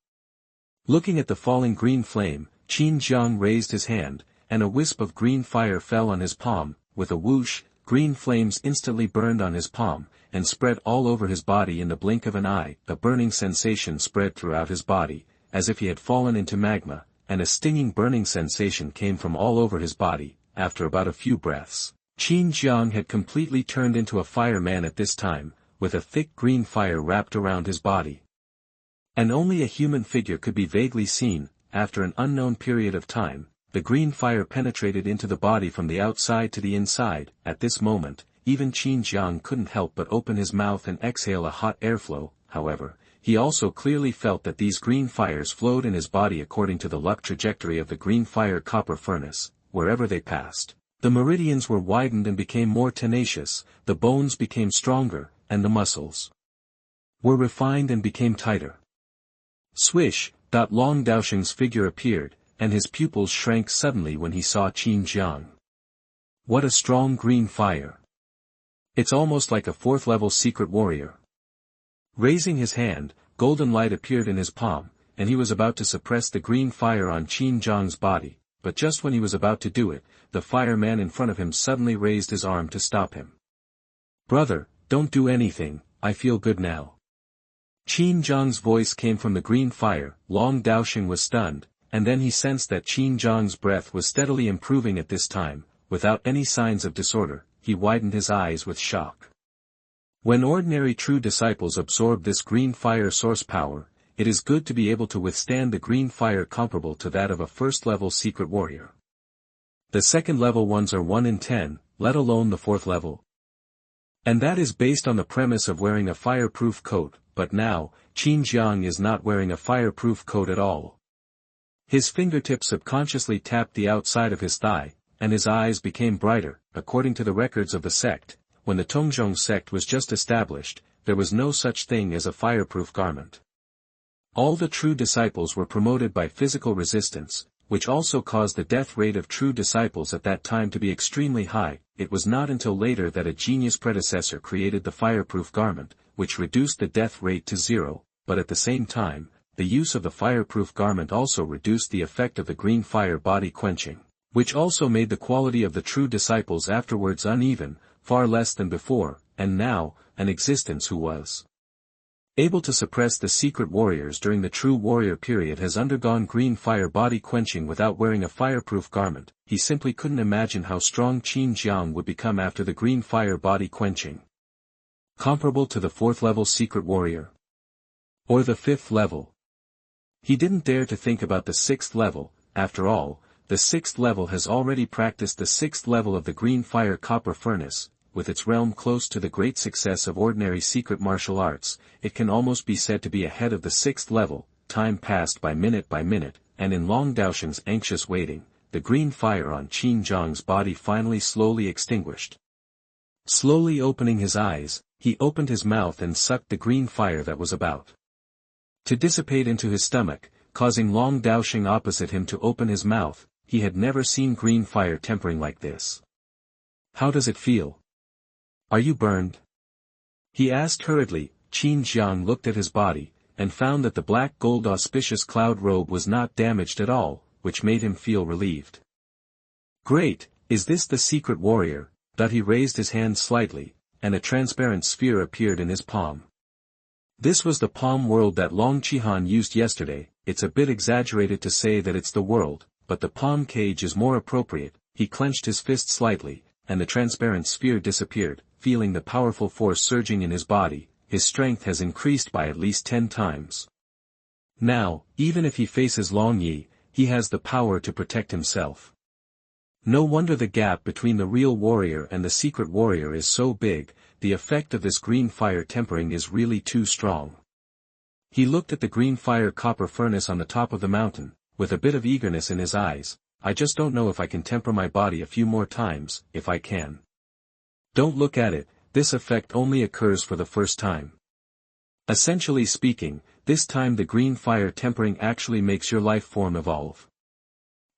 Looking at the falling green flame, Qin Jiang raised his hand, and a wisp of green fire fell on his palm. With a whoosh, green flames instantly burned on his palm, and spread all over his body in the blink of an eye. A burning sensation spread throughout his body, as if he had fallen into magma, and a stinging burning sensation came from all over his body. After about a few breaths, Qin Jiang had completely turned into a fireman at this time, with a thick green fire wrapped around his body. And only a human figure could be vaguely seen. After an unknown period of time, the green fire penetrated into the body from the outside to the inside. At this moment, even Qin Jiang couldn't help but open his mouth and exhale a hot airflow. However, he also clearly felt that these green fires flowed in his body according to the luck trajectory of the green fire copper furnace. Wherever they passed, the meridians were widened and became more tenacious, the bones became stronger, and the muscles were refined and became tighter. Swish! Long Daosheng's figure appeared, and his pupils shrank suddenly when he saw Qin Jiang. What a strong green fire! It's almost like a 4th-level secret warrior. Raising his hand, golden light appeared in his palm, and he was about to suppress the green fire on Qin Jiang's body, but just when he was about to do it, the fireman in front of him suddenly raised his arm to stop him. "Brother, don't do anything, I feel good now." Qin Jiang's voice came from the green fire. Long Daosheng was stunned, and then he sensed that Qin Jiang's breath was steadily improving at this time. Without any signs of disorder, he widened his eyes with shock. When ordinary true disciples absorb this green fire source power, it is good to be able to withstand the green fire comparable to that of a 1st-level secret warrior. The 2nd-level ones are 1 in 10, let alone the 4th level. And that is based on the premise of wearing a fireproof coat. But now, Qin Jiang is not wearing a fireproof coat at all. His fingertips subconsciously tapped the outside of his thigh, and his eyes became brighter. According to the records of the sect, when the Tongzhong sect was just established, there was no such thing as a fireproof garment. All the true disciples were promoted by physical resistance, which also caused the death rate of true disciples at that time to be extremely high. It was not until later that a genius predecessor created the fireproof garment, which reduced the death rate to 0, but at the same time, the use of the fireproof garment also reduced the effect of the green fire body quenching, which also made the quality of the true disciples afterwards uneven, far less than before, and now, an existence who was able to suppress the secret warriors during the true warrior period has undergone green fire body quenching without wearing a fireproof garment. He simply couldn't imagine how strong Qin Jiang would become after the green fire body quenching. Comparable to the 4th level secret warrior? Or the 5th level? He didn't dare to think about the 6th level. After all, the 6th level has already practiced the 6th level of the green fire copper furnace. With its realm close to the great success of ordinary secret martial arts, it can almost be said to be ahead of the 6th level. Time passed by minute, and in Long Daosheng's anxious waiting, the green fire on Qin Jiang's body finally slowly extinguished. Slowly opening his eyes, he opened his mouth and sucked the green fire that was about to dissipate into his stomach, causing Long Daosheng opposite him to open his mouth. He had never seen green fire tempering like this. "How does it feel? Are you burned?" he asked hurriedly. Qin Jiang looked at his body, and found that the black gold auspicious cloud robe was not damaged at all, which made him feel relieved. "Great, is this the secret warrior?" That he raised his hand slightly, and a transparent sphere appeared in his palm. This was the palm world that Long Qihan used yesterday. It's a bit exaggerated to say that it's the world, but the palm cage is more appropriate. He clenched his fist slightly, and the transparent sphere disappeared. Feeling the powerful force surging in his body, his strength has increased by at least 10 times. Now, even if he faces Long Yi, he has the power to protect himself. No wonder the gap between the real warrior and the secret warrior is so big. The effect of this green fire tempering is really too strong. He looked at the green fire copper furnace on the top of the mountain, with a bit of eagerness in his eyes. "I just don't know if I can temper my body a few more times. If I can." "Don't look at it, this effect only occurs for the first time. Essentially speaking, this time the green fire tempering actually makes your life form evolve.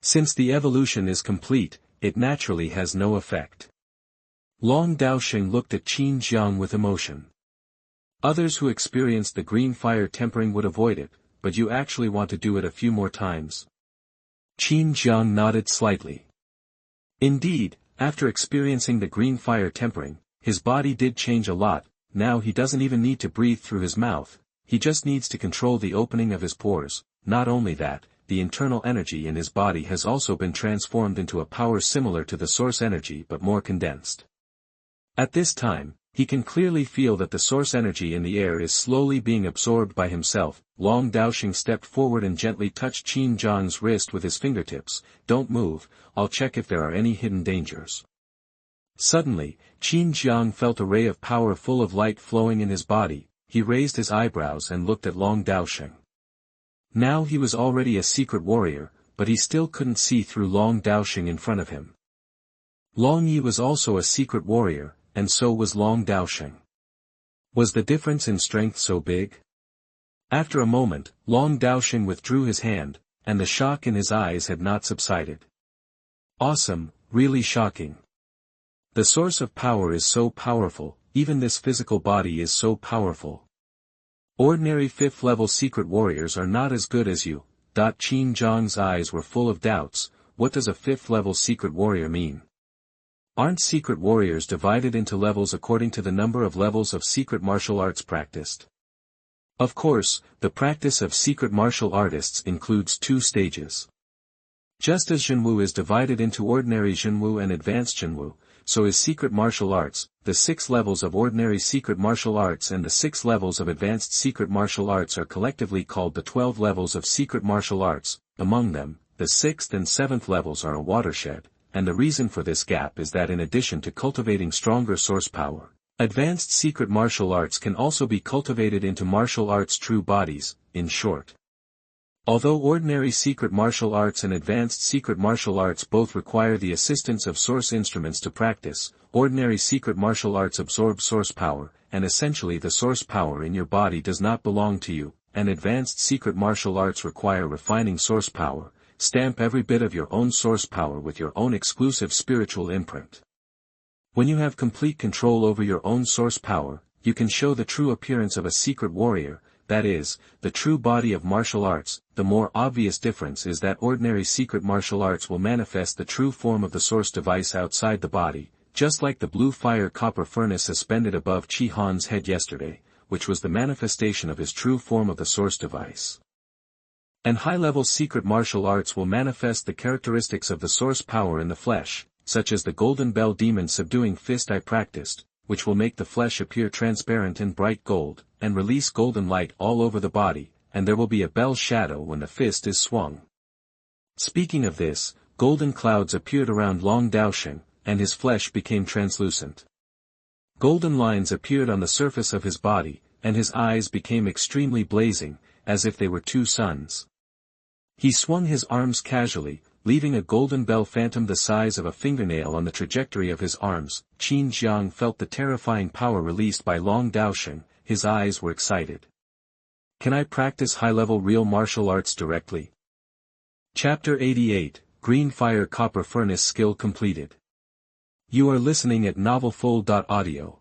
Since the evolution is complete, it naturally has no effect." Long Daosheng looked at Qin Jiang with emotion. "Others who experienced the green fire tempering would avoid it, but you actually want to do it a few more times?" Qin Jiang nodded slightly. Indeed, after experiencing the green fire tempering, his body did change a lot. Now he doesn't even need to breathe through his mouth, he just needs to control the opening of his pores. Not only that, the internal energy in his body has also been transformed into a power similar to the source energy but more condensed. At this time, he can clearly feel that the source energy in the air is slowly being absorbed by himself. Long Daosheng stepped forward and gently touched Qin Jiang's wrist with his fingertips. "Don't move, I'll check if there are any hidden dangers." Suddenly, Qin Jiang felt a ray of power full of light flowing in his body. He raised his eyebrows and looked at Long Daosheng. Now he was already a secret warrior, but he still couldn't see through Long Daosheng in front of him. Long Yi was also a secret warrior, and so was Long Daosheng. Was the difference in strength so big? After a moment, Long Daosheng withdrew his hand, and the shock in his eyes had not subsided. "Awesome, really shocking. The source of power is so powerful, even this physical body is so powerful. Ordinary 5th level secret warriors are not as good as you." Qin Jiang's eyes were full of doubts. What does a 5th level secret warrior mean? Aren't secret warriors divided into levels according to the number of levels of secret martial arts practiced? Of course, the practice of secret martial artists includes 2 stages. Just as Qinghuo is divided into ordinary Qinghuo and advanced Qinghuo, so is secret martial arts. The 6 levels of ordinary secret martial arts and the 6 levels of advanced secret martial arts are collectively called the 12 levels of secret martial arts. Among them, the 6th and 7th levels are a watershed, and the reason for this gap is that in addition to cultivating stronger source power, Advanced secret martial arts can also be cultivated into martial arts true bodies, in short. Although ordinary secret martial arts and advanced secret martial arts both require the assistance of source instruments to practice, ordinary secret martial arts absorb source power, and essentially the source power in your body does not belong to you, and advanced secret martial arts require refining source power. Stamp every bit of your own source power with your own exclusive spiritual imprint. When you have complete control over your own source power, you can show the true appearance of a secret warrior, that is, the true body of martial arts. The more obvious difference is that ordinary secret martial arts will manifest the true form of the source device outside the body, just like the blue fire copper furnace suspended above Qihan's head yesterday, which was the manifestation of his true form of the source device. And high-level secret martial arts will manifest the characteristics of the source power in the flesh, such as the golden bell demon subduing fist I practiced, which will make the flesh appear transparent and bright gold, and release golden light all over the body, and there will be a bell shadow when the fist is swung. Speaking of this, golden clouds appeared around Long Daosheng, and his flesh became translucent. Golden lines appeared on the surface of his body, and his eyes became extremely blazing, as if they were two suns. He swung his arms casually, leaving a golden bell phantom the size of a fingernail on the trajectory of his arms. Qin Jiang felt the terrifying power released by Long Daosheng. His eyes were excited. Can I practice high-level real martial arts directly? Chapter 88, Green Fire Copper Furnace Skill Completed. You are listening at Audio.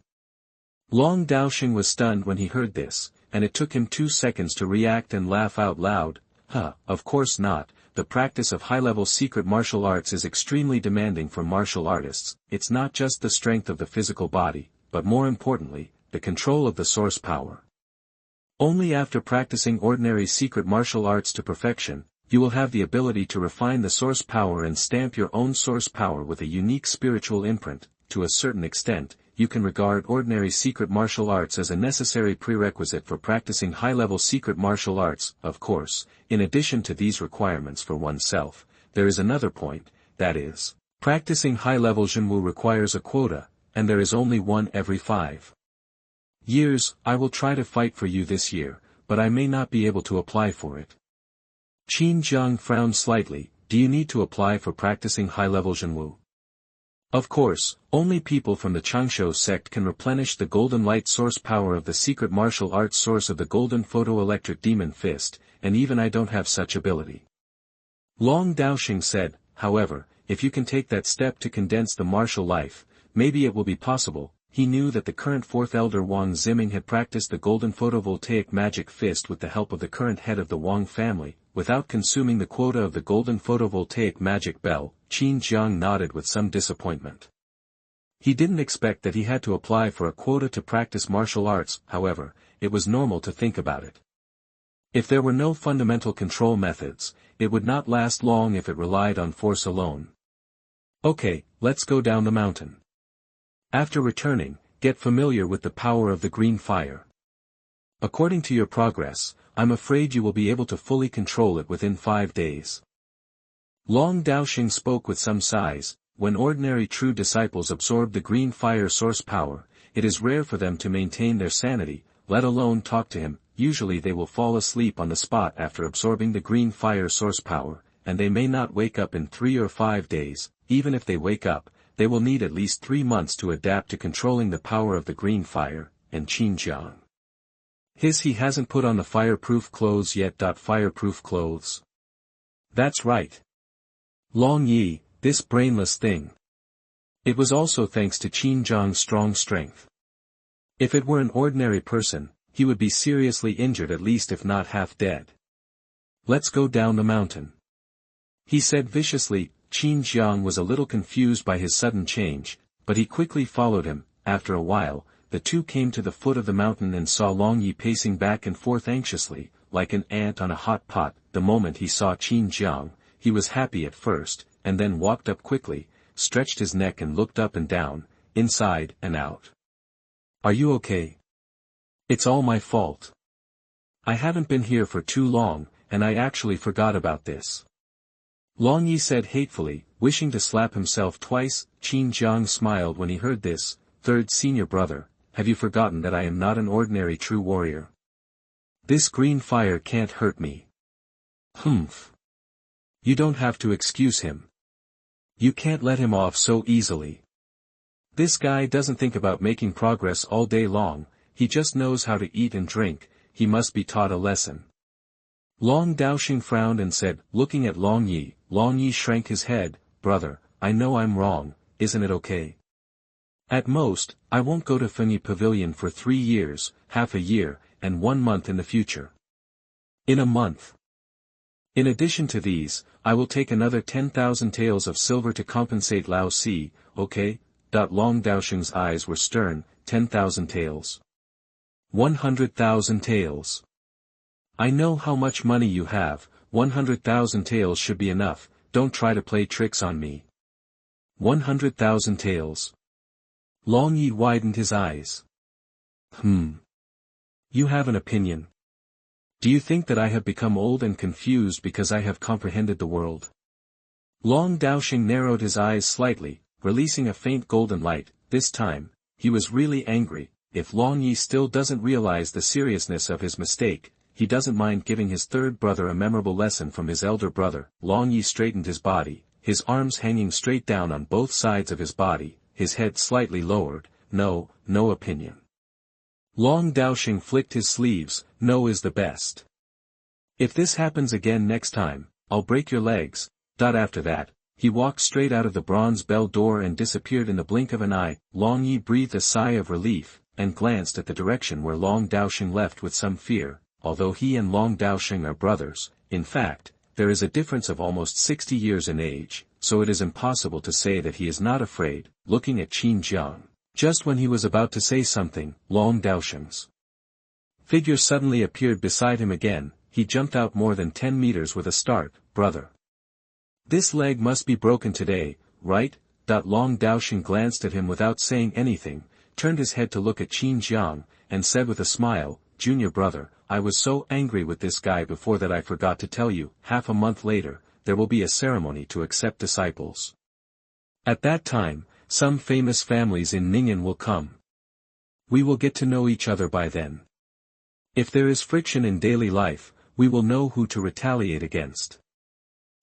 Long Daosheng was stunned when he heard this, and it took him 2 seconds to react and laugh out loud. Of course not. The practice of high-level secret martial arts is extremely demanding for martial artists. It's not just the strength of the physical body, but more importantly, the control of the source power. Only after practicing ordinary secret martial arts to perfection, you will have the ability to refine the source power and stamp your own source power with a unique spiritual imprint. To a certain extent, you can regard ordinary secret martial arts as a necessary prerequisite for practicing high-level secret martial arts. Of course, in addition to these requirements for oneself, there is another point, that is, practicing high-level Qinghuo requires a quota, and there is only one every 5 years. I will try to fight for you this year, but I may not be able to apply for it. Qin Jiang frowned slightly. Do you need to apply for practicing high-level Qinghuo? Of course, only people from the Qinghuo sect can replenish the golden light source power of the secret martial arts source of the golden photoelectric demon fist, and even I don't have such ability. Long Daosheng said, however, if you can take that step to condense the martial life, maybe it will be possible. He knew that the current fourth elder Wang Ziming had practiced the golden photovoltaic magic fist with the help of the current head of the Wang family, without consuming the quota of the golden photovoltaic magic bell. Qin Jiang nodded with some disappointment. He didn't expect that he had to apply for a quota to practice martial arts. However, it was normal to think about it. If there were no fundamental control methods, it would not last long if it relied on force alone. Okay, let's go down the mountain. After returning, get familiar with the power of the green fire. According to your progress, I'm afraid you will be able to fully control it within 5 days. Long Daosheng spoke with some sighs. When ordinary true disciples absorb the green fire source power, it is rare for them to maintain their sanity, let alone talk to him. Usually they will fall asleep on the spot after absorbing the green fire source power, and they may not wake up in 3 or 5 days. Even if they wake up, they will need at least 3 months to adapt to controlling the power of the green fire. And Qin Jiang. He hasn't put on the fireproof clothes yet. Fireproof clothes? That's right. Long Yi, this brainless thing. It was also thanks to Qin Jiang's strong strength. If it were an ordinary person, he would be seriously injured, at least if not half dead. Let's go down the mountain, he said viciously. Qin Jiang was a little confused by his sudden change, but he quickly followed him. After a while, the two came to the foot of the mountain and saw Long Yi pacing back and forth anxiously, like an ant on a hot pot. The moment he saw Qin Jiang, he was happy at first, and then walked up quickly, stretched his neck and looked up and down, inside and out. Are you okay? It's all my fault. I haven't been here for too long, and I actually forgot about this. Long Yi said hatefully, wishing to slap himself twice. Qin Jiang smiled when he heard this. Third senior brother, have you forgotten that I am not an ordinary true warrior? This green fire can't hurt me. Humph. You don't have to excuse him. You can't let him off so easily. This guy doesn't think about making progress all day long, he just knows how to eat and drink, he must be taught a lesson. Long Daosheng frowned and said, looking at Long Yi. Long Yi shrank his head, brother, I know I'm wrong, isn't it okay? At most, I won't go to Fengyi Pavilion for 3 years, half a year, and 1 month in the future. In a month. In addition to these, I will take another 10,000 taels of silver to compensate Lao Si, okay? Long Daosheng's eyes were stern, 10,000 taels. 100,000 taels. I know how much money you have, 100,000 taels should be enough, don't try to play tricks on me. 100,000 taels. Long Yi widened his eyes. You have an opinion. Do you think that I have become old and confused because I have comprehended the world? Long Daosheng narrowed his eyes slightly, releasing a faint golden light. This time, he was really angry. If Long Yi still doesn't realize the seriousness of his mistake, he doesn't mind giving his third brother a memorable lesson from his elder brother. Long Yi straightened his body, his arms hanging straight down on both sides of his body, his head slightly lowered. No opinion. Long Daosheng flicked his sleeves. No is the best. If this happens again next time, I'll break your legs. After that, he walked straight out of the bronze bell door and disappeared in the blink of an eye. Long Yi breathed a sigh of relief, and glanced at the direction where Long Daosheng left with some fear. Although he and Long Daosheng are brothers, in fact, there is a difference of almost 60 years in age, so it is impossible to say that he is not afraid. Looking at Qin Jiang, just when he was about to say something, Long Daosheng's figure suddenly appeared beside him again. He jumped out more than 10 meters with a start. Brother, this leg must be broken today, right? Long Daosheng glanced at him without saying anything, turned his head to look at Qin Jiang, and said with a smile, Junior brother, I was so angry with this guy before that I forgot to tell you. Half a month later, there will be a ceremony to accept disciples. At that time, some famous families in Ning will come. We will get to know each other by then. If there is friction in daily life, we will know who to retaliate against.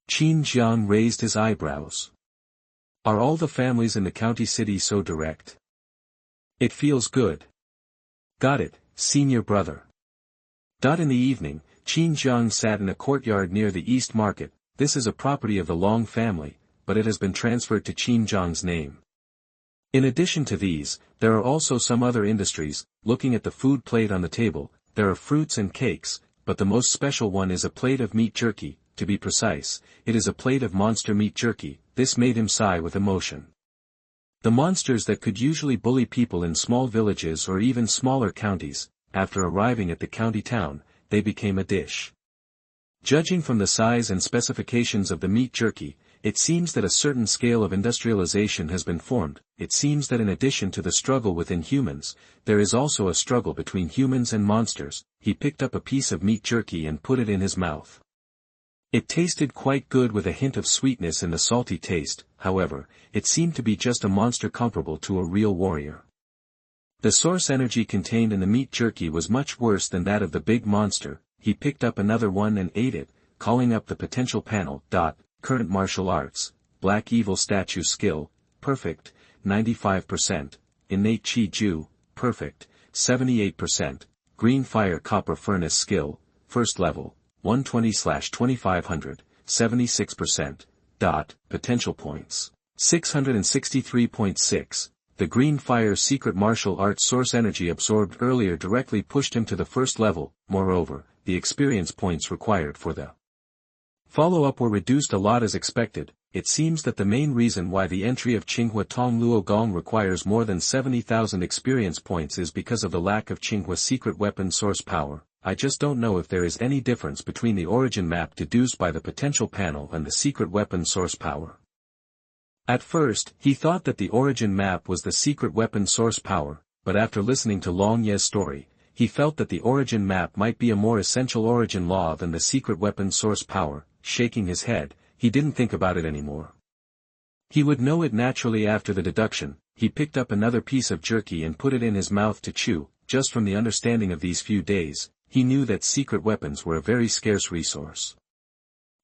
Qin Jiang raised his eyebrows. Are all the families in the county city so direct? It feels good. Got it, senior brother. In the evening, Qin Jiang sat in a courtyard near the East Market. This is a property of the Long family, but it has been transferred to Qin Jiang's name. In addition to these, there are also some other industries. Looking at the food plate on the table, there are fruits and cakes, but the most special one is a plate of meat jerky. To be precise, it is a plate of monster meat jerky. This made him sigh with emotion. The monsters that could usually bully people in small villages or even smaller counties, after arriving at the county town, they became a dish. Judging from the size and specifications of the meat jerky, it seems that a certain scale of industrialization has been formed. It seems that in addition to the struggle within humans, there is also a struggle between humans and monsters. He picked up a piece of meat jerky and put it in his mouth. It tasted quite good with a hint of sweetness in the salty taste. However, it seemed to be just a monster comparable to a real warrior. The source energy contained in the meat jerky was much worse than that of the big monster. He picked up another one and ate it, calling up the potential panel. Current martial arts, Black Evil statue skill, perfect, 95%, innate Qi Ju, perfect, 78%, green fire copper furnace skill, first level, 120/2500, 76%, potential points, 663.6. The green fire secret martial arts source energy absorbed earlier directly pushed him to the first level. Moreover, the experience points required for the follow-up were reduced a lot as expected. It seems that the main reason why the entry of Qinghuo Tong Luo Gong requires more than 70,000 experience points is because of the lack of Qinghuo secret weapon source power. I just don't know if there is any difference between the origin map deduced by the potential panel and the secret weapon source power. At first, he thought that the origin map was the secret weapon source power, but after listening to Long Ye's story, he felt that the origin map might be a more essential origin law than the secret weapon source power. Shaking his head, he didn't think about it anymore. He would know it naturally after the deduction. he picked up another piece of jerky and put it in his mouth to chew. Just from the understanding of these few days, he knew that secret weapons were a very scarce resource.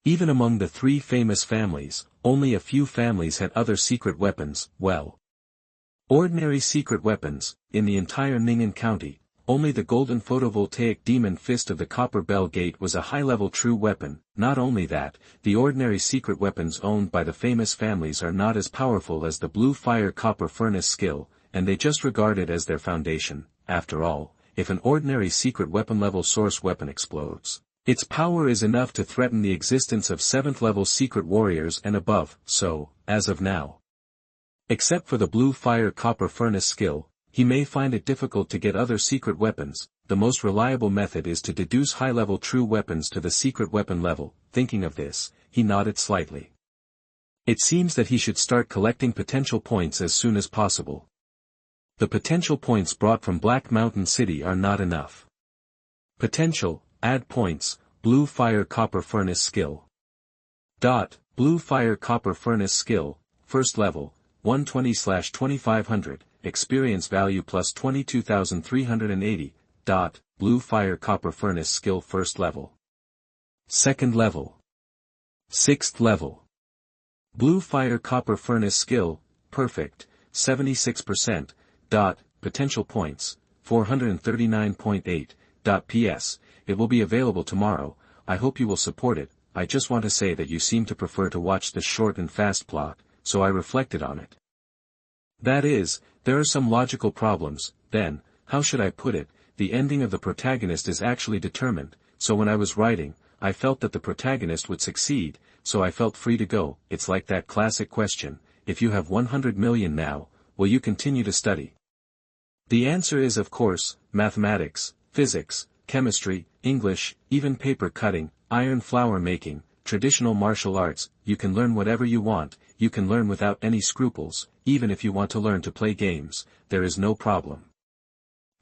Even among the 3 famous families, only a few families had other secret weapons. Ordinary secret weapons, in the entire Ning county, only the golden photovoltaic demon fist of the copper bell gate was a high-level true weapon. Not only that, the ordinary secret weapons owned by the famous families are not as powerful as the blue fire copper furnace skill, and they just regard it as their foundation. After all, if an ordinary secret weapon-level source weapon explodes, its power is enough to threaten the existence of 7th-level secret warriors and above. So, as of now, except for the blue fire copper furnace skill, he may find it difficult to get other secret weapons. The most reliable method is to deduce high-level true weapons to the secret weapon level. Thinking of this, he nodded slightly. It seems that he should start collecting potential points as soon as possible. The potential points brought from Black Mountain City are not enough. Potential, add points, blue fire copper furnace skill. Blue fire copper furnace skill, first level, 120/2500, experience value plus 22,380. Blue fire copper furnace skill first level. Second level. 6th level. Blue fire copper furnace skill, perfect, 76%. Potential points, 439.8. P.S. It will be available tomorrow. I hope you will support it. I just want to say that you seem to prefer to watch the short and fast plot, so I reflected on it. That is, there are some logical problems. Then, how should I put it, the ending of the protagonist is actually determined, so when I was writing, I felt that the protagonist would succeed, so I felt free to go. It's like that classic question, if you have 100 million now, will you continue to study? The answer is of course, mathematics, physics, chemistry, English, even paper cutting, iron flour making, traditional martial arts. You can learn whatever you want, you can learn without any scruples. Even if you want to learn to play games, there is no problem.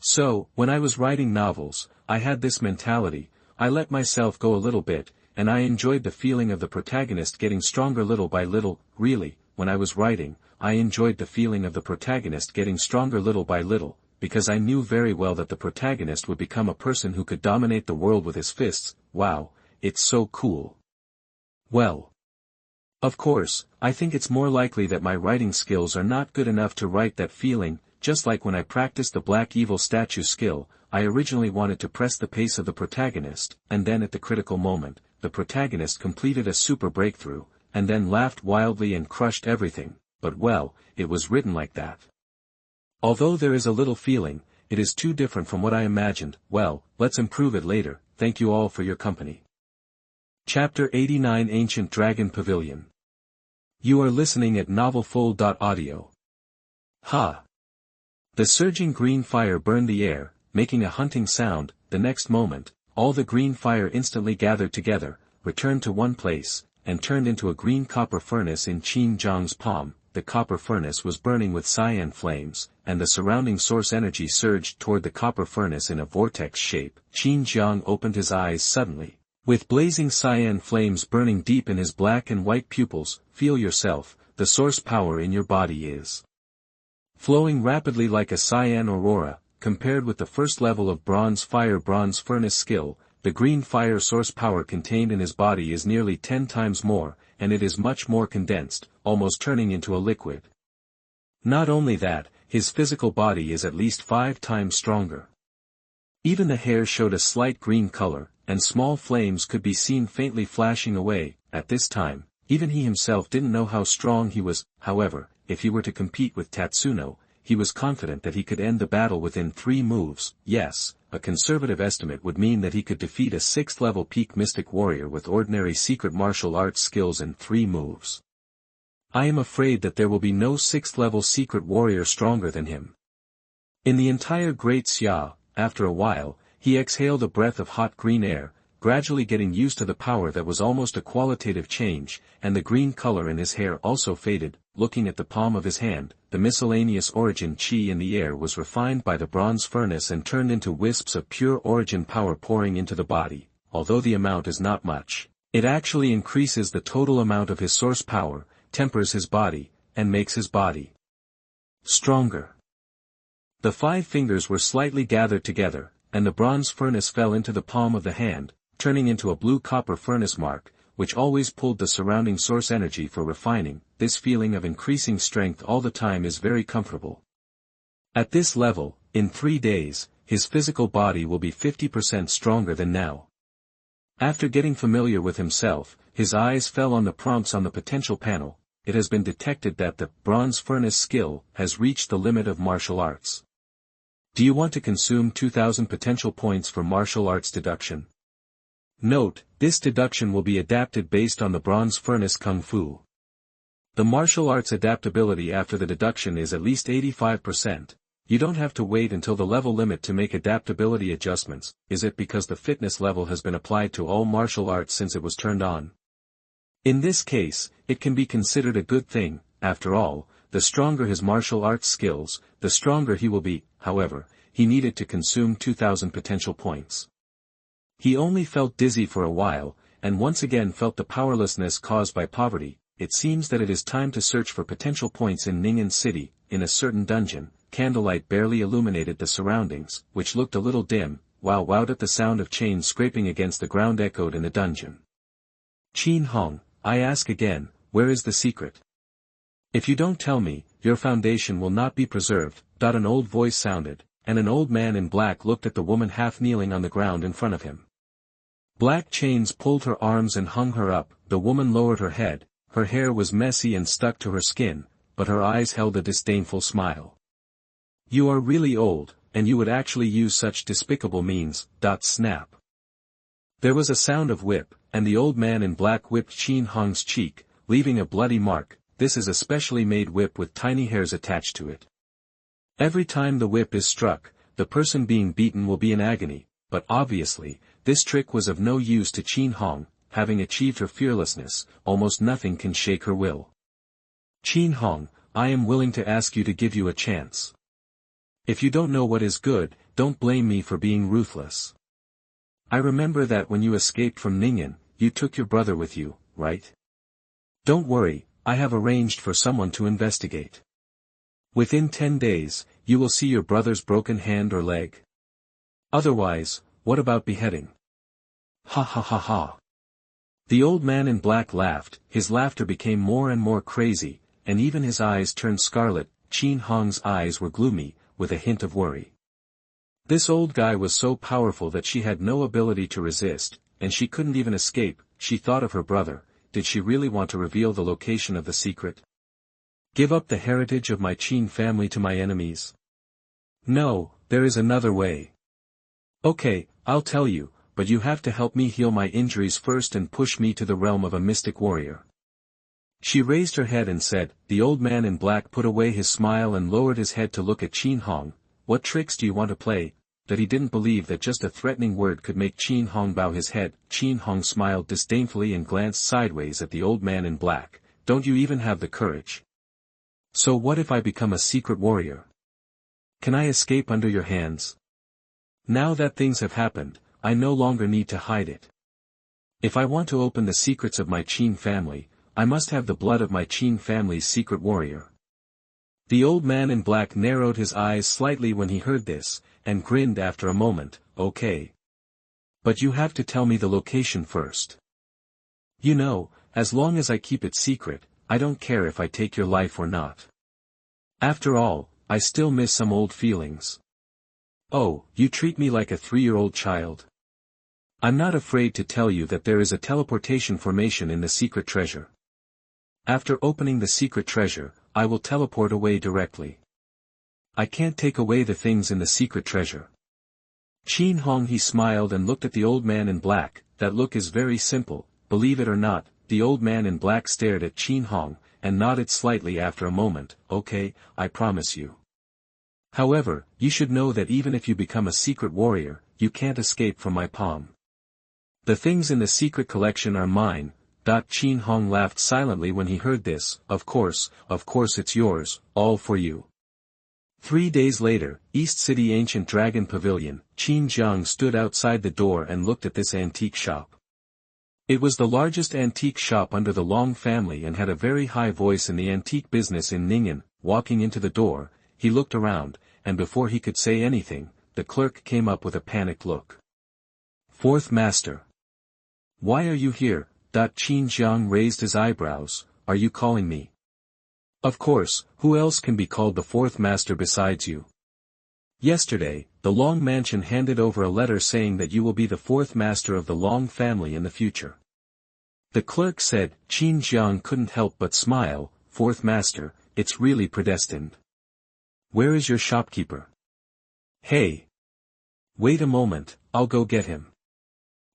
So, when I was writing novels, I had this mentality. I let myself go a little bit, and I enjoyed the feeling of the protagonist getting stronger little by little. Really, when I was writing, I enjoyed the feeling of the protagonist getting stronger little by little, because I knew very well that the protagonist would become a person who could dominate the world with his fists. Wow, it's so cool. Well, of course, I think it's more likely that my writing skills are not good enough to write that feeling. Just like when I practiced the black evil statue skill, I originally wanted to press the pace of the protagonist, and then at the critical moment, the protagonist completed a super breakthrough, and then laughed wildly and crushed everything. But well, it was written like that. Although there is a little feeling, it is too different from what I imagined. Well, let's improve it later. Thank you all for your company. Chapter 89 Ancient Dragon Pavilion. You are listening at Mtlnovel Audio. The surging green fire burned the air, making a hunting sound. The next moment, all the green fire instantly gathered together, returned to one place, and turned into a green copper furnace in Qin Jiang's palm. The copper furnace was burning with cyan flames, and the surrounding source energy surged toward the copper furnace in a vortex shape. Qin Jiang opened his eyes suddenly. With blazing cyan flames burning deep in his black and white pupils, feel yourself, the source power in your body is flowing rapidly like a cyan aurora. Compared with the first level of bronze furnace skill, the green fire source power contained in his body is nearly 10 times more, and it is much more condensed, almost turning into a liquid. Not only that, his physical body is at least 5 times stronger. Even the hair showed a slight green color, and small flames could be seen faintly flashing away. At this time, even he himself didn't know how strong he was. However, if he were to compete with Tatsuno, he was confident that he could end the battle within 3 moves. Yes, a conservative estimate would mean that he could defeat a 6th-level peak mystic warrior with ordinary secret martial arts skills in 3 moves. I am afraid that there will be no 6th-level secret warrior stronger than him. In the entire Great Xia, after a while, he exhaled a breath of hot green air, gradually getting used to the power that was almost a qualitative change, and the green color in his hair also faded. Looking at the palm of his hand, the miscellaneous origin chi in the air was refined by the bronze furnace and turned into wisps of pure origin power pouring into the body. Although the amount is not much, it actually increases the total amount of his source power, tempers his body, and makes his body stronger. The 5 fingers were slightly gathered together, and the bronze furnace fell into the palm of the hand, turning into a blue copper furnace mark, which always pulled the surrounding source energy for refining. This feeling of increasing strength all the time is very comfortable. At this level, in 3 days, his physical body will be 50% stronger than now. After getting familiar with himself, his eyes fell on the prompts on the potential panel. It has been detected that the bronze furnace skill has reached the limit of martial arts. Do you want to consume 2,000 potential points for martial arts deduction? Note, this deduction will be adapted based on the bronze furnace kung fu. The martial arts adaptability after the deduction is at least 85%. You don't have to wait until the level limit to make adaptability adjustments. Is it because the fitness level has been applied to all martial arts since it was turned on? In this case, it can be considered a good thing. After all, the stronger his martial arts skills, the stronger he will be. However, he needed to consume 2,000 potential points. He only felt dizzy for a while, and once again felt the powerlessness caused by poverty. It seems that it is time to search for potential points in Ning City. In a certain dungeon, candlelight barely illuminated the surroundings, which looked a little dim, while wowed at the sound of chains scraping against the ground echoed in the dungeon. Qinghuo, I ask again, where is the secret? If you don't tell me, your foundation will not be preserved. An old voice sounded, and an old man in black looked at the woman half kneeling on the ground in front of him. Black chains pulled her arms and hung her up. The woman lowered her head. Her hair was messy and stuck to her skin, but her eyes held a disdainful smile. You are really old, and you would actually use such despicable means. Snap. There was a sound of whip, and the old man in black whipped Qinghuo's cheek, leaving a bloody mark. This is a specially made whip with tiny hairs attached to it. Every time the whip is struck, the person being beaten will be in agony, but obviously, this trick was of no use to Qinghuo. Having achieved her fearlessness, almost nothing can shake her will. Qinghuo, I am willing to ask you to give you a chance. If you don't know what is good, don't blame me for being ruthless. I remember that when you escaped from Ning, you took your brother with you, right? Don't worry, I have arranged for someone to investigate. Within 10 days, you will see your brother's broken hand or leg. Otherwise, what about beheading? Ha ha ha ha. The old man in black laughed. His laughter became more and more crazy, and even his eyes turned scarlet. Qinghuo's eyes were gloomy, with a hint of worry. This old guy was so powerful that she had no ability to resist, and she couldn't even escape. She thought of her brother. Did she really want to reveal the location of the secret? Give up the heritage of my Qin family to my enemies? No, there is another way. Okay, I'll tell you, but you have to help me heal my injuries first and push me to the realm of a mystic warrior. She raised her head and said. The old man in black put away his smile and lowered his head to look at Qinghuo. What tricks do you want to play? That he didn't believe that just a threatening word could make Qinghuo bow his head. Qinghuo smiled disdainfully and glanced sideways at the old man in black. Don't you even have the courage? So what if I become a secret warrior? Can I escape under your hands? Now that things have happened, I no longer need to hide it. If I want to open the secrets of my Qin family, I must have the blood of my Qin family's secret warrior. The old man in black narrowed his eyes slightly when he heard this, and grinned after a moment. Okay. But you have to tell me the location first. You know, as long as I keep it secret, I don't care if I take your life or not. After all, I still miss some old feelings. Oh, you treat me like a 3-year-old child. I'm not afraid to tell you that there is a teleportation formation in the secret treasure. After opening the secret treasure, I will teleport away directly. I can't take away the things in the secret treasure. Qinghuo he smiled and looked at the old man in black. That look is very simple, believe it or not. The old man in black stared at Qinghuo, and nodded slightly after a moment. Okay, I promise you. However, you should know that even if you become a secret warrior, you can't escape from my palm. The things in the secret collection are mine. Qinghuo laughed silently when he heard this. Of course it's yours, all for you. 3 days later, East City Ancient Dragon Pavilion. Qin Jiang stood outside the door and looked at this antique shop. It was the largest antique shop under the Long family and had a very high voice in the antique business in Ning. Walking into the door, he looked around, and before he could say anything, the clerk came up with a panicked look. Fourth Master. Why are you here? Qin Jiang raised his eyebrows. Are you calling me? Of course, who else can be called the fourth master besides you? Yesterday, the Long mansion handed over a letter saying that you will be the fourth master of the Long family in the future. The clerk said. Qin Jiang couldn't help but smile. Fourth master, it's really predestined. Where is your shopkeeper? Hey! Wait a moment, I'll go get him.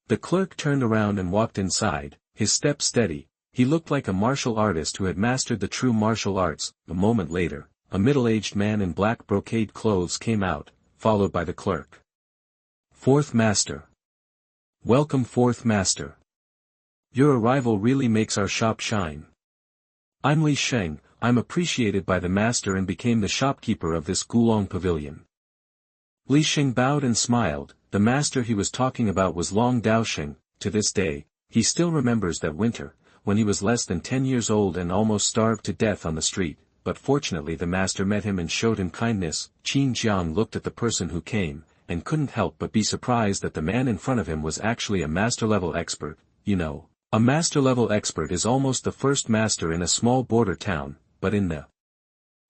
The clerk turned around and walked inside, his step steady. He looked like a martial artist who had mastered the true martial arts. A moment later, a middle-aged man in black brocade clothes came out, followed by the clerk. Fourth Master. Welcome, Fourth Master. Your arrival really makes our shop shine. I'm Daosheng. I'm appreciated by the master and became the shopkeeper of this Gulong Pavilion. Daosheng bowed and smiled. The master he was talking about was Long Daosheng. To this day, he still remembers that winter, when he was less than 10 years old and almost starved to death on the street, but fortunately the master met him and showed him kindness. Qin Jiang looked at the person who came, and couldn't help but be surprised that the man in front of him was actually a master-level expert. You know, a master-level expert is almost the first master in a small border town, but in the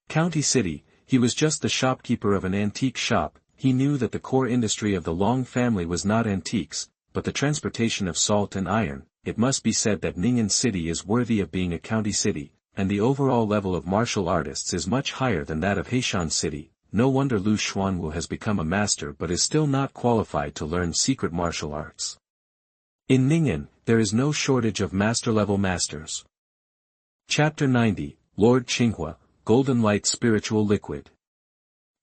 county city, he was just the shopkeeper of an antique shop. He knew that the core industry of the Long family was not antiques, but the transportation of salt and iron. It must be said that Ning city is worthy of being a county city, and the overall level of martial artists is much higher than that of Heishan city. No wonder Lu Xuanwu has become a master but is still not qualified to learn secret martial arts. In Ning, there is no shortage of master-level masters. Chapter 90, Lord Qinghuo, Golden Light Spiritual Liquid.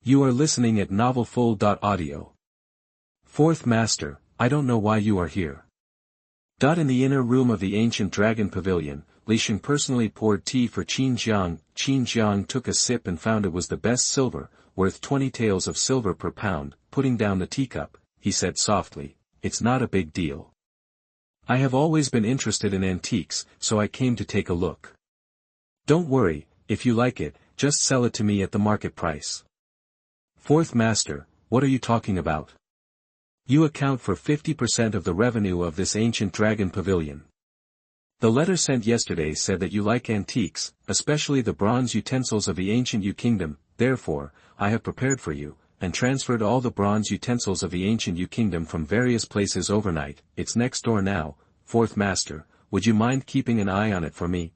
You are listening at Novelful.audio. Fourth Master, I don't know why you are here. In the inner room of the ancient dragon pavilion, Daosheng personally poured tea for Qin Jiang. Qin Jiang took a sip and found it was the best silver, worth 20 taels of silver per pound. Putting down the teacup, he said softly, "It's not a big deal. I have always been interested in antiques, so I came to take a look. Don't worry, if you like it, just sell it to me at the market price." Fourth Master, what are you talking about? You account for 50% of the revenue of this ancient dragon pavilion. The letter sent yesterday said that you like antiques, especially the bronze utensils of the ancient Yu kingdom. Therefore, I have prepared for you, and transferred all the bronze utensils of the ancient Yu kingdom from various places overnight. It's next door now. Fourth Master, would you mind keeping an eye on it for me?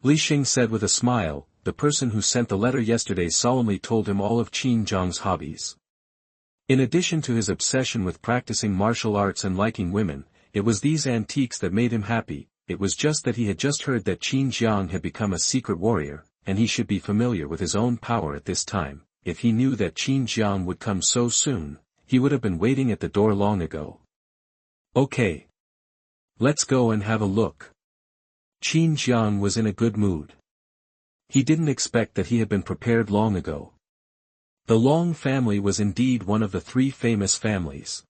Daosheng said with a smile. The person who sent the letter yesterday solemnly told him all of Qin Jiang's hobbies. In addition to his obsession with practicing martial arts and liking women, it was these antiques that made him happy. It was just that he had just heard that Qin Jiang had become a secret warrior, and he should be familiar with his own power at this time. If he knew that Qin Jiang would come so soon, he would have been waiting at the door long ago. Okay. Let's go and have a look. Qin Jiang was in a good mood. He didn't expect that he had been prepared long ago. The Long family was indeed one of the three famous families.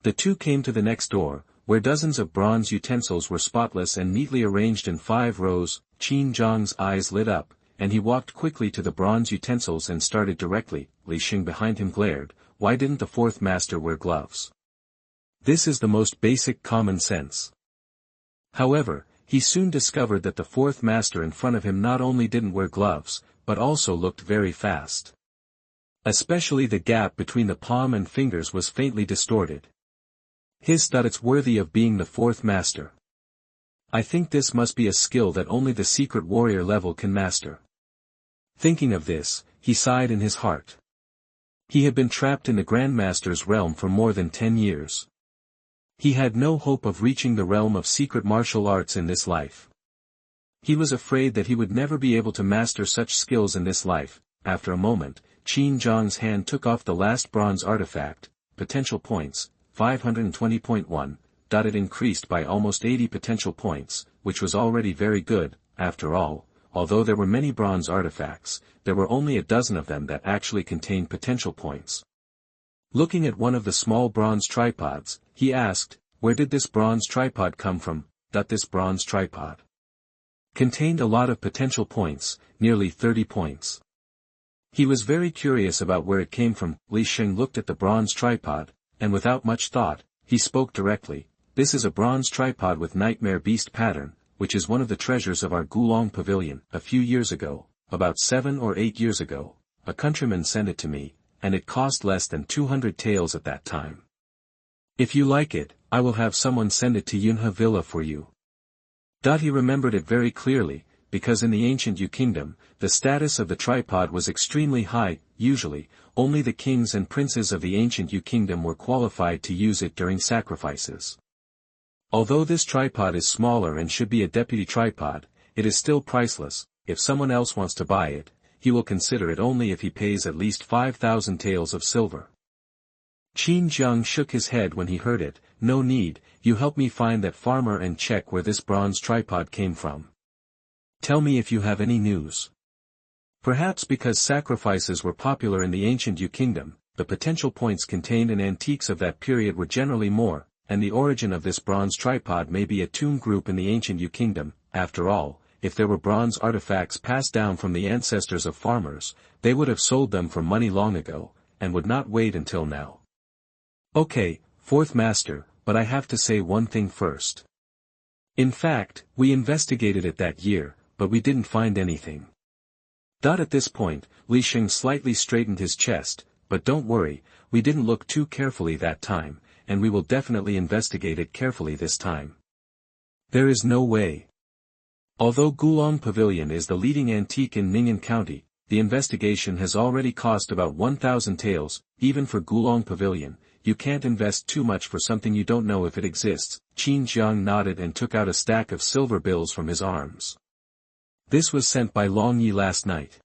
The two came to the next door, where dozens of bronze utensils were spotless and neatly arranged in 5 rows. Qin Jiang's eyes lit up, and he walked quickly to the bronze utensils and started directly. Daosheng behind him glared. Why didn't the fourth master wear gloves? This is the most basic common sense. However, he soon discovered that the fourth master in front of him not only didn't wear gloves, but also looked very fast. Especially the gap between the palm and fingers was faintly distorted. It's worthy of being the fourth master. I think this must be a skill that only the secret warrior level can master. Thinking of this, he sighed in his heart. He had been trapped in the Grandmaster's realm for more than 10 years. He had no hope of reaching the realm of secret martial arts in this life. He was afraid that he would never be able to master such skills in this life. After a moment, Qin Jiang's hand took off the last bronze artifact. Potential points, 520.1. It increased by almost 80 potential points, which was already very good. After all, although there were many bronze artifacts, there were only a dozen of them that actually contained potential points. Looking at one of the small bronze tripods, he asked, "Where did this bronze tripod come from?" This bronze tripod contained a lot of potential points, nearly 30 points. He was very curious about where it came from. Daosheng looked at the bronze tripod, and without much thought, he spoke directly. This is a bronze tripod with nightmare beast pattern, which is one of the treasures of our Gulong Pavilion. A few years ago, about 7 or 8 years ago, a countryman sent it to me, and it cost less than 200 taels at that time. If you like it, I will have someone send it to Yunhe Villa for you. He remembered it very clearly, because in the ancient Yu kingdom, the status of the tripod was extremely high. Usually, only the kings and princes of the ancient Yu kingdom were qualified to use it during sacrifices. Although this tripod is smaller and should be a deputy tripod, it is still priceless. If someone else wants to buy it, he will consider it only if he pays at least 5,000 taels of silver. Qin Jiang shook his head when he heard it. No need, you help me find that farmer and check where this bronze tripod came from. Tell me if you have any news. Perhaps because sacrifices were popular in the ancient Yu kingdom, the potential points contained in antiques of that period were generally more, and the origin of this bronze tripod may be a tomb group in the ancient Yu kingdom. After all, if there were bronze artifacts passed down from the ancestors of farmers, they would have sold them for money long ago, and would not wait until now. Okay, fourth master, but I have to say one thing first. In fact, we investigated it that year, but we didn't find anything. At this point, Daosheng slightly straightened his chest, but don't worry, we didn't look too carefully that time, and we will definitely investigate it carefully this time. There is no way. Although Gulong Pavilion is the leading antique in Ning County, the investigation has already cost about 1,000 taels. Even for Gulong Pavilion, you can't invest too much for something you don't know if it exists. Qin Jiang nodded and took out a stack of silver bills from his arms. This was sent by Long Yi last night.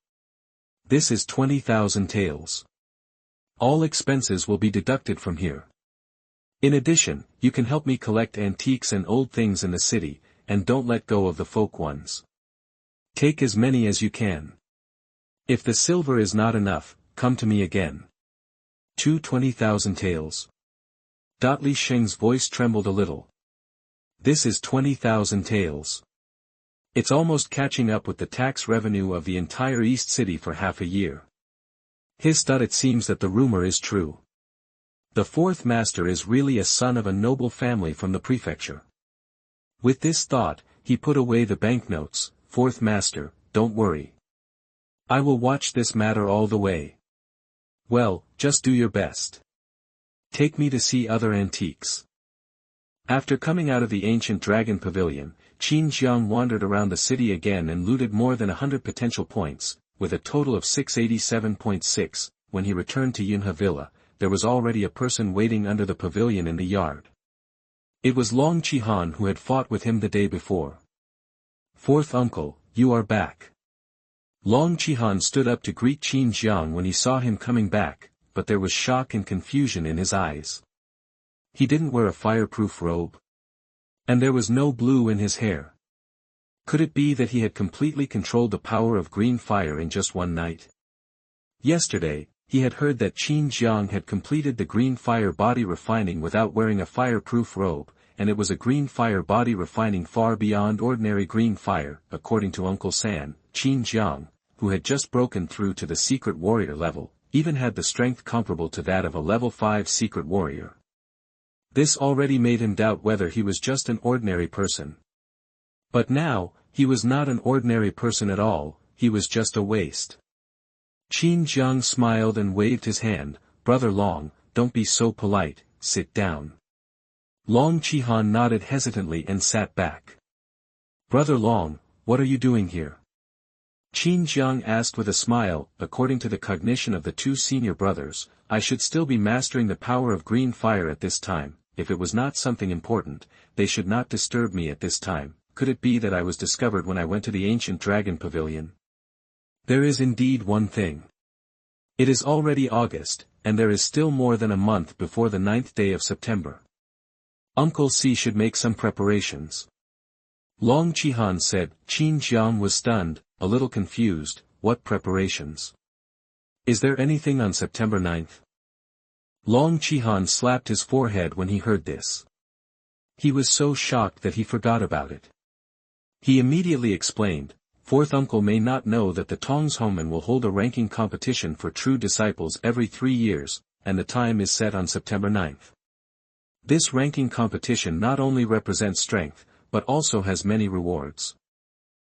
This is 20,000 taels. All expenses will be deducted from here. In addition, you can help me collect antiques and old things in the city, and don't let go of the folk ones. Take as many as you can. If the silver is not enough, come to me again. 20,000 taels. Daosheng's voice trembled a little. This is 20,000 taels. It's almost catching up with the tax revenue of the entire East City for half a year. It seems that the rumor is true. The fourth master is really a son of a noble family from the prefecture. With this thought, he put away the banknotes. Fourth master, don't worry. I will watch this matter all the way. Well, just do your best. Take me to see other antiques. After coming out of the ancient dragon pavilion, Qin Jiang wandered around the city again and looted more than 100 potential points, with a total of 687.6. When he returned to Yunhe Villa, there was already a person waiting under the pavilion in the yard. It was Long Qihan who had fought with him the day before. Fourth uncle, you are back. Long Qihan stood up to greet Qin Jiang when he saw him coming back, but there was shock and confusion in his eyes. He didn't wear a fireproof robe. And there was no blue in his hair. Could it be that he had completely controlled the power of green fire in just one night? Yesterday, he had heard that Qin Jiang had completed the green fire body refining without wearing a fireproof robe, and it was a green fire body refining far beyond ordinary green fire. According to Uncle San, Qin Jiang, who had just broken through to the secret warrior level, even had the strength comparable to that of a level 5 secret warrior. This already made him doubt whether he was just an ordinary person. But now, he was not an ordinary person at all, he was just a waste. Qin Jiang smiled and waved his hand. Brother Long, don't be so polite, sit down. Long Qihan nodded hesitantly and sat back. Brother Long, what are you doing here? Qin Jiang asked with a smile. According to the cognition of the two senior brothers, I should still be mastering the power of green fire at this time. If it was not something important, they should not disturb me at this time. Could it be that I was discovered when I went to the ancient dragon pavilion? There is indeed one thing. It is already August, and there is still more than a month before the 9th day of September. Uncle C should make some preparations. Long Qihan said. Qin Jiang was stunned, a little confused. What preparations? Is there anything on September 9th? Long Qihan slapped his forehead when he heard this. He was so shocked that he forgot about it. He immediately explained, Fourth uncle may not know that the Tongshomen will hold a ranking competition for true disciples every 3 years, and the time is set on September 9th. This ranking competition not only represents strength, but also has many rewards.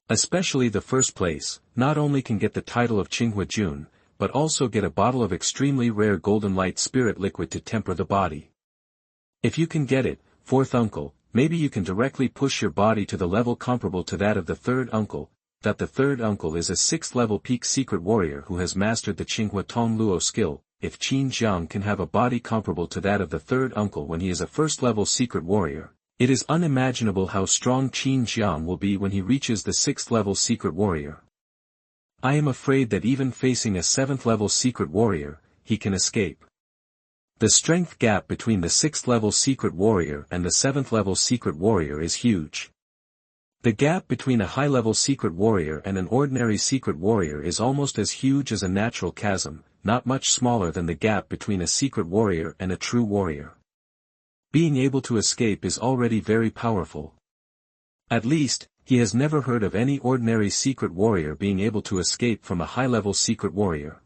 Especially the first place, not only can get the title of Qinghuo Jun, but also get a bottle of extremely rare golden light spirit liquid to temper the body. If you can get it, fourth uncle, maybe you can directly push your body to the level comparable to that of the third uncle, that the third uncle is a 6th level peak secret warrior who has mastered the Qinghuo Tong Luo skill. If Qin Jiang can have a body comparable to that of the third uncle when he is a 1st level secret warrior, it is unimaginable how strong Qin Jiang will be when he reaches the 6th level secret warrior. I am afraid that even facing a 7th level secret warrior, he can escape. The strength gap between the 6th level secret warrior and the 7th level secret warrior is huge. The gap between a high-level secret warrior and an ordinary secret warrior is almost as huge as a natural chasm, not much smaller than the gap between a secret warrior and a true warrior. Being able to escape is already very powerful. At least, he has never heard of any ordinary secret warrior being able to escape from a high-level secret warrior.